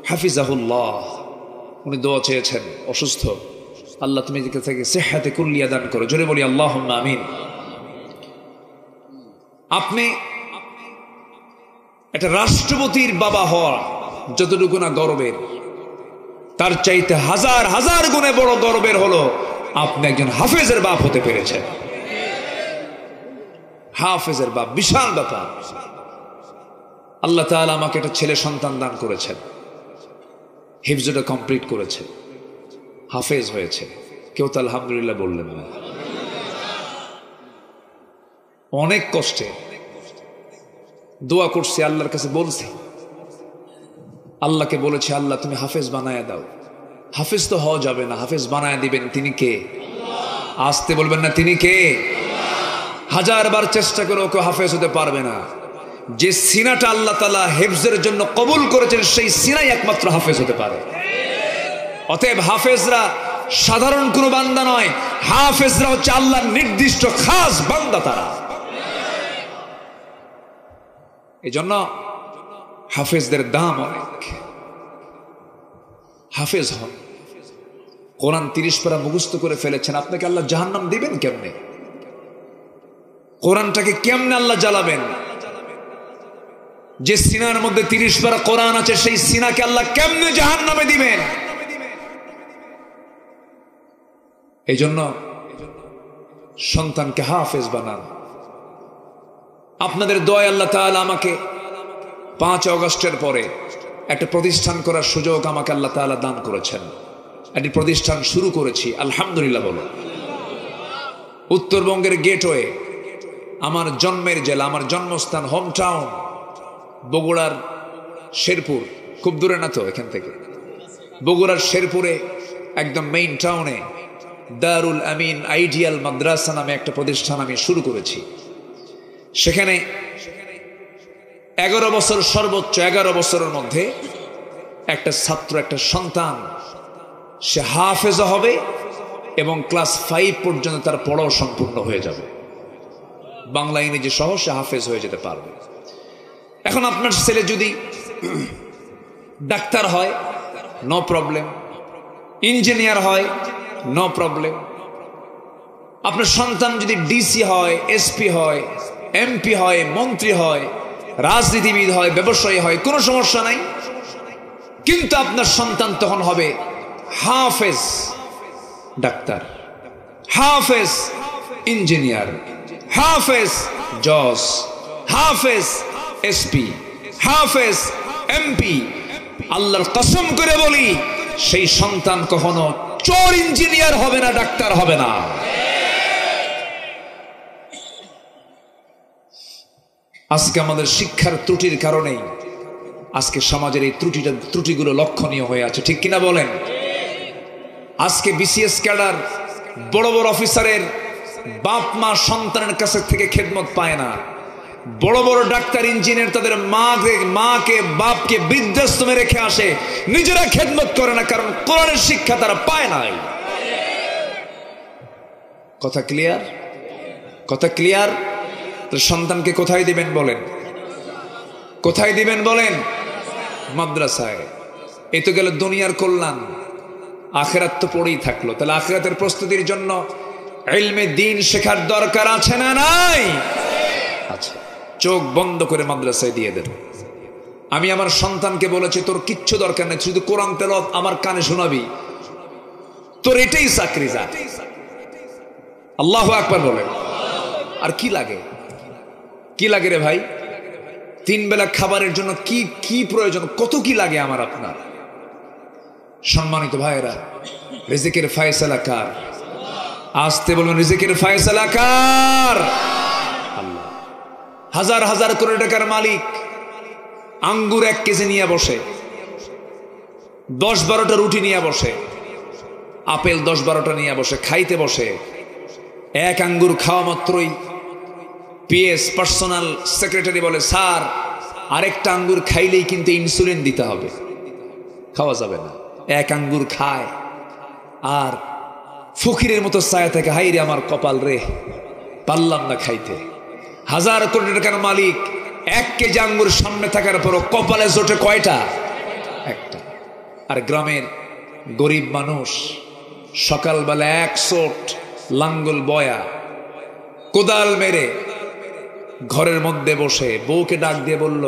হাফিজাহুল্লাহ, উনি দোয়া চেয়েছেন, অসুস্থ। আল্লাহ তুমি এদিকে থেকে সিহহাতে কুল্লিয়া দান করো। জোরে বলি আল্লাহুম্মা আমিন। আপনি একটা রাষ্ট্রপতির বাবা হওয়া যতটুকু না গর্বের, তার চাইতে হাজার হাজার গুণে বড় গর্বের হলো আপনি একজন হাফেজের বাপ হতে পেরেছেন। হাফেজের বাপ বিশাল ব্যাপার। আল্লাহ তাআলা আমাকে একটা ছেলে সন্তান দান করেছেন, হিফজটা কমপ্লিট করেছে, হাফেজ হয়েছে। কেউ তো আলহামদুলিল্লাহ বললেন না। অনেক কষ্টে দোয়া করছি, আল্লাহর কাছে বলছি, আল্লাহকে বলেছি আল্লাহ তুমি হাফেজ বানায় দাও। হাফেজ তো হওয়া যাবে না, হাফেজ বানায় দিবেন তিনি কে? আসতে বলবেন না, তিনি কে? হাজারবার চেষ্টা করে ওকে হাফেজ হতে পারবে না। যে সিনাটা আল্লাহ তাআলা হিফজের জন্য কবুল করেছেন সেই সিনাই একমাত্র হাফেজ হতে পারে। অতএব হাফেজরা সাধারণ কোনো বান্দা নয়, হাফেজরা হচ্ছে আল্লাহর নির্দিষ্ট খাস বান্দা। তারা এই জন্য হাফেজদের দাম অনেক। হাফেজ হন, কোরআন 30 পারা মুখস্থ করে ফেলেছেন, আপনাকে আল্লাহ জাহান্নাম দিবেন কেমনে? কোরআনটাকে কেমনে আল্লাহ জ্বালাবেন? যে সিনার মধ্যে 30 পারা কোরআন আছে সেই সিনাকে আল্লাহ কেমনে জাহান্নামে দিবেন? এই জন্য সন্তানকে হাফেজ বানান। আপনাদের দোয়ায় আল্লাহ তাআলা আমাকে 5 আগস্টের পরে একটা প্রতিষ্ঠান করার সুযোগ আমাকে আল্লাহ তাআলা দান করেছেন। একটি প্রতিষ্ঠান শুরু করেছি, আলহামদুলিল্লাহ বলো। উত্তরবঙ্গের গেটওয়ে, আমার জন্মের জেলা, আমার জন্মস্থান, হোম টাউন বগুড়ার শেরপুর, খুব দূরে না তো এখান থেকে। বগুড়ার শেরপুরে একদম মেইন টাউনে দারুল আমিন আইডিয়াল মাদ্রাসা নামে একটা প্রতিষ্ঠান আমি শুরু করেছি। সেখানে 11 বছর, সর্বোচ্চ 11 বছরের মধ্যে একটা ছাত্র, একটা সন্তান সে হাফেজ হবে এবং ক্লাস 5 পর্যন্ত তার পড়াও সম্পূর্ণ হয়ে যাবে। বাংলা ইংরেজি সহ সে হাফেজ হয়ে যেতে পারবে। এখন আপনার ছেলে যদি ডাক্তার হয়, নো প্রবলেম। ইঞ্জিনিয়ার হয়, নো প্রবলেম। আপনার সন্তান যদি ডিসি হয়, এসপি হয়, এমপি হয়, মন্ত্রী হয়, রাজনীতিবিদ হয়, ব্যবসায়ী হয়, কোনো সমস্যা নাই। কিন্তু আপনার সন্তান তখন হবে হাফেজ ডাক্তার, হাফেজ ইঞ্জিনিয়ার, হাফেজ জজ, হাফেজ এসপি, হাফেজ এমপি। আল্লাহর কসম করে বলি, সেই সন্তান কখনো চোর ইঞ্জিনিয়ার হবে না, ডাক্তার হবে না। আজকে আমাদের শিক্ষার ত্রুটির কারণেই আজকে সমাজের এই ত্রুটিগুলো লক্ষণীয় হয়ে আছে, ঠিক কিনা বলেন? আজকে বিসিএস ক্যাডার, বড় বড় অফিসারের বাপ মা সন্তানের কাছে থেকে খেদমত পায় না। বড় বড় ডাক্তার, ইঞ্জিনিয়ার তাদের মাকে বাপকে বৃদ্ধাশ্রমে রেখে আসে, নিজেরা খেদমত করে না, কারণ কোরআনের শিক্ষা তারা পায় নাই। কথা ক্লিয়ার? কথা ক্লিয়ার? সন্তানকে কোথায় দিবেন বলেন? কোথায় দিবেন বলেন? মাদ্রাসায়। এই তো গেল দুনিয়ার কল্যাণ, আখিরাত তো পড়েই থাকলো। তাহলে আখিরাতের প্রস্তুতির জন্য ইলমে দ্বীন শেখার দরকার আছে না নাই? আছে। চোখ বন্ধ করে মাদ্রাসায় দিয়ে দেন। আমি আমার সন্তানকে বলেছি তোর কিচ্ছু দরকার নেই, শুধু কোরআন তেলাওয়াত আমার কানে শোনাবি, তোর এটাই চাকরি, যা। আল্লাহু আকবার বলে। আর কি লাগে, কি লাগে রে ভাই? 3 বেলা খাবারের জন্য কি কি প্রয়োজন, কত কি লাগে আমার আপনার? সম্মানিত ভাইয়েরা, রিজিকের ফয়সালা কার? আসতে বলবেন, রিজিকের ফয়সালা কার? আল্লাহ। হাজার হাজার কোটি টাকার মালিক আঙ্গুর 1 কেজি নিয়ে বসে, 10-12টা রুটি নিয়ে বসে, আপেল 10-12টা নিয়ে বসে, খাইতে বসে। 1 আঙ্গুর খাওয়া মাত্রই পিএস পার্সোনাল সেক্রেটারি বলে, স্যার আরেকটা আঙ্গুর খাইলেই কিন্তু ইনসুলিন দিতে হবে, খাওয়া যাবে না। 1 আঙ্গুর খায় আর ফকিরের মতো ছায়া থেকে, হাই রে আমার কপাল রে, পারলাম না খাইতে। হাজার কোটি টাকার মালিক 1 কেজি আঙ্গুর সামনে থাকার পরও কপালে জোটে কয়টা? একটা। আর গ্রামের গরিব মানুষ সকালবেলা 1 চোট লাঙ্গল বয়া কোদাল মেরে ঘরের মধ্যে বসে বউকে ডাক দিয়ে বলল,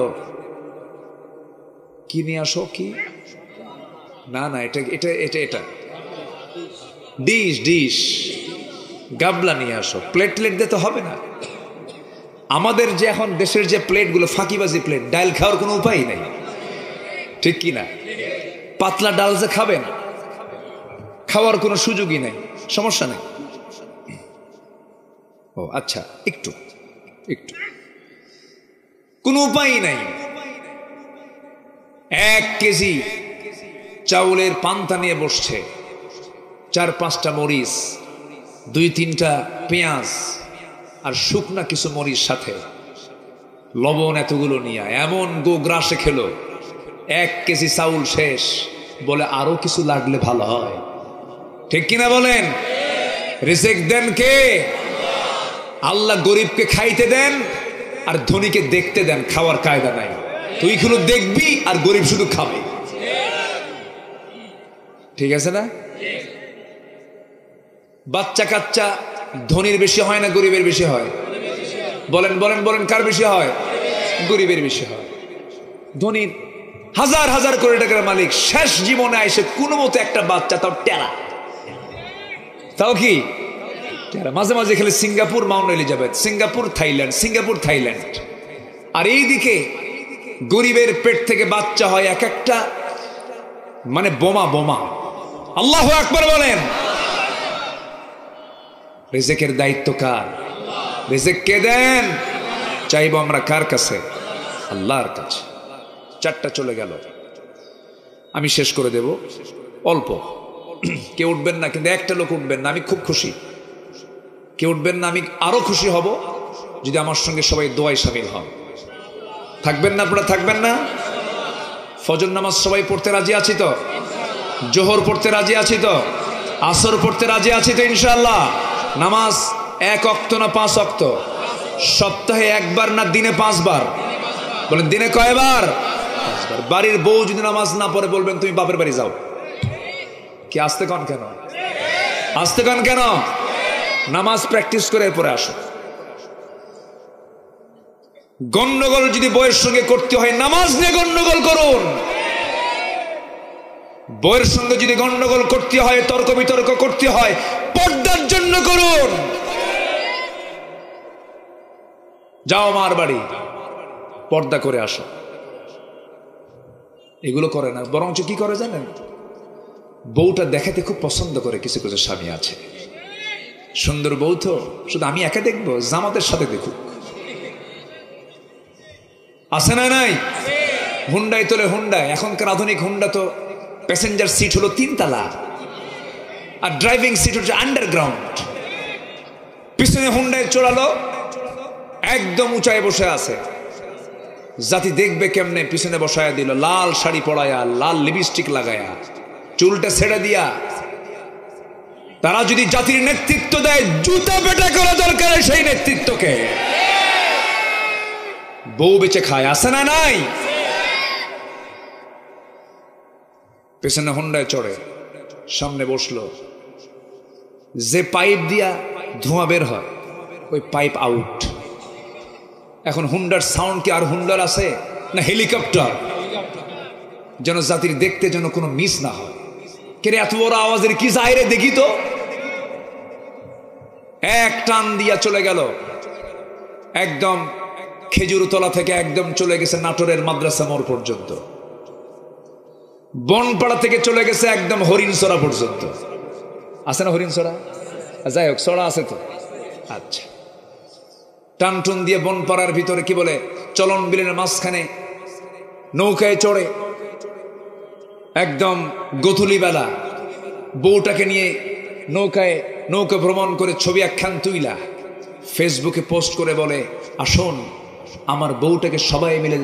কি নিয়ে আসো? কি না না, এটা এটা এটা এটা ডিশ গাবলা নিয়ে আসো। প্লেট দিতে হবে না। আমাদের যে এখন দেশের যে প্লেটগুলো ফাঁকিবাজি প্লেট, ডাল খাওয়ার কোনো উপায় নেই, ঠিক কি না? পাতলা ডাল যে খাবেন, খাওয়ার কোনো সুযোগই নেই, সমস্যা নেই। ও আচ্ছা, একটু একটু কোনো উপায় নাই। 1 কেজি চাউলের পান্তা নিয়ে বসছে, 4-5টা মরিচ, 2-3টা পেঁয়াজ আর শুকনা কিছু মরিচ সাথে লবণ এতগুলো নিয়ে এমন গোগ্রাসে খেলো। 1 কেজি চাউল শেষ, বলে আরো কিছু লাগলে ভালো হয়, ঠিক কিনা বলেন? রিজিক দেন কে? আল্লাহ। গরিবকে খাইতে দেন আর ধনীকে দেখতে দেন, খাওয়ার কায়দা নাই। তুই শুধু দেখবি আর গরিব শুধু খাবে, ঠিক আছে না? বাচ্চা কাচ্চা ধনীর বেশি হয় না গরিবের বেশি হয়? বলেন বলেন বলেন, কার বেশি হয়? গরিবের বেশি হয়। ধনীর হাজার হাজার কোটি টাকার মালিক শেষ জীবনে এসে কোনো মতো একটা বাচ্চা, তাও টেরা, তাও কি টেরা, মাঝে মাঝে খেলে Singapore, Mount Elizabeth, Singapore Thailand. আর এইদিকে গরিবের পেট থেকে বাচ্চা হয় এক একটা মানে বোমা। আল্লাহু আকবার বলেন। রিজিকের দায়িত্ব কার? রিজিক কে দেন? চাইবো আমরা কার কাছে? আল্লাহর কাছে। 4টা চলে গেল, আমি শেষ করে দেব অল্প। কেউ উঠবেন না, কিন্তু একটা লোক উঠবেন না, আমি খুব খুশি। কেউ উঠবেন না, আমি আরো খুশি হব যদি আমার সঙ্গে সবাই দোয়ায় শামিল হন। থাকবেন না আপনারা? থাকবেন না? ফজর নামাজ সবাই পড়তে রাজি আছি তো? জোহর পড়তে রাজি আছি তো? আসর পড়তে রাজি আছি তো ইনশাআল্লাহ? নামাজ 1 ওয়াক্ত না 5 ওয়াক্ত? সপ্তাহে 1 বার না দিনে 5 বার? বলেন দিনে কয়বার? 5 বার। বাড়ির বউ যদি নামাজ না পড়ে বলবেন তুমি বাপের বাড়ি যাও। কি আসতে কন কেন? আসতে কন কেন? নামাজ প্র্যাকটিস করে এরপরে আসো। গন্ডগোল যদি বইয়ের সঙ্গে করতে হয়, নামাজ নিয়ে গন্ডগোল করুন। বইয়ের সঙ্গে যদি গন্ডগোল করতে হয়, তর্ক বিতর্ক করতে হয়, পর্দার জন্য করুন। যাও মার বাড়ি, পর্দা করে আসো। এগুলো করে না, বরঞ্চ কি করে জানেন? বউটা দেখাতে খুব পছন্দ করে। কিছু কিছু স্বামী আছে, সুন্দর বউ তো শুধু আমি একা দেখবো, জামাতের সাথে দেখুক। আছে না নাই? হুন্ডায় তোলে হুন্ডায়। এখনকার আধুনিক হুন্ডা তো প্যাসেঞ্জার সিট হলো 3 তলা আর ড্রাইভিং সিট হচ্ছে আন্ডারগ্রাউন্ড। পিছনে হুন্ডায় চড়ালো, একদম উঁচায় বসে আছে। জাতি দেখবে কেমনে, পিছনে বসায়া দিল, লাল শাড়ি পরায়া, লাল লিপস্টিক লাগায়া, চুলটা ছেড়ে দিয়া। তারা যদি জাতির নেতৃত্ব দেয়, জুতা পেটা করা দরকার সেই নেতৃত্বকে। বউ বেঁচে খায়, আছে না নাই? পেছনে হোন্ডায় চড়ে, সামনে বসলো। যে পাইপ দিয়া ধোঁয়া বের হয় ওই পাইপ আউট। এখন হুন্ডার সাউন্ড কি আর হুন্ডার আছে না হেলিকপ্টার? যেন জাতির দেখতে যেন কোনো মিস না হয়। কেরে এত বড় আওয়াজের কি যায় রে, দেখি তো। এক টান দিয়া চলে গেল, একদম খেজুরতলা থেকে একদম চলে গেছে নাটোরের মাদ্রাসা মোড় পর্যন্ত, বনপাড়া থেকে চলে গেছে একদম হরিণছড়া পর্যন্ত। আছে না হরিণছড়া? যাই হোক, ছড়া আছে তো। আচ্ছা, টানটুন দিয়ে বনপাড়ার ভিতরে কি বলে চলন বিলের মাঝখানে নৌকায় চড়ে একদম গধূলি বেলা বউটাকে নিয়ে নৌকা ভ্রমণ করে ছবি একখান তুইলা ফেসবুকে পোস্ট করে বলে, আসুন আমার বউটাকে সবাই মিলে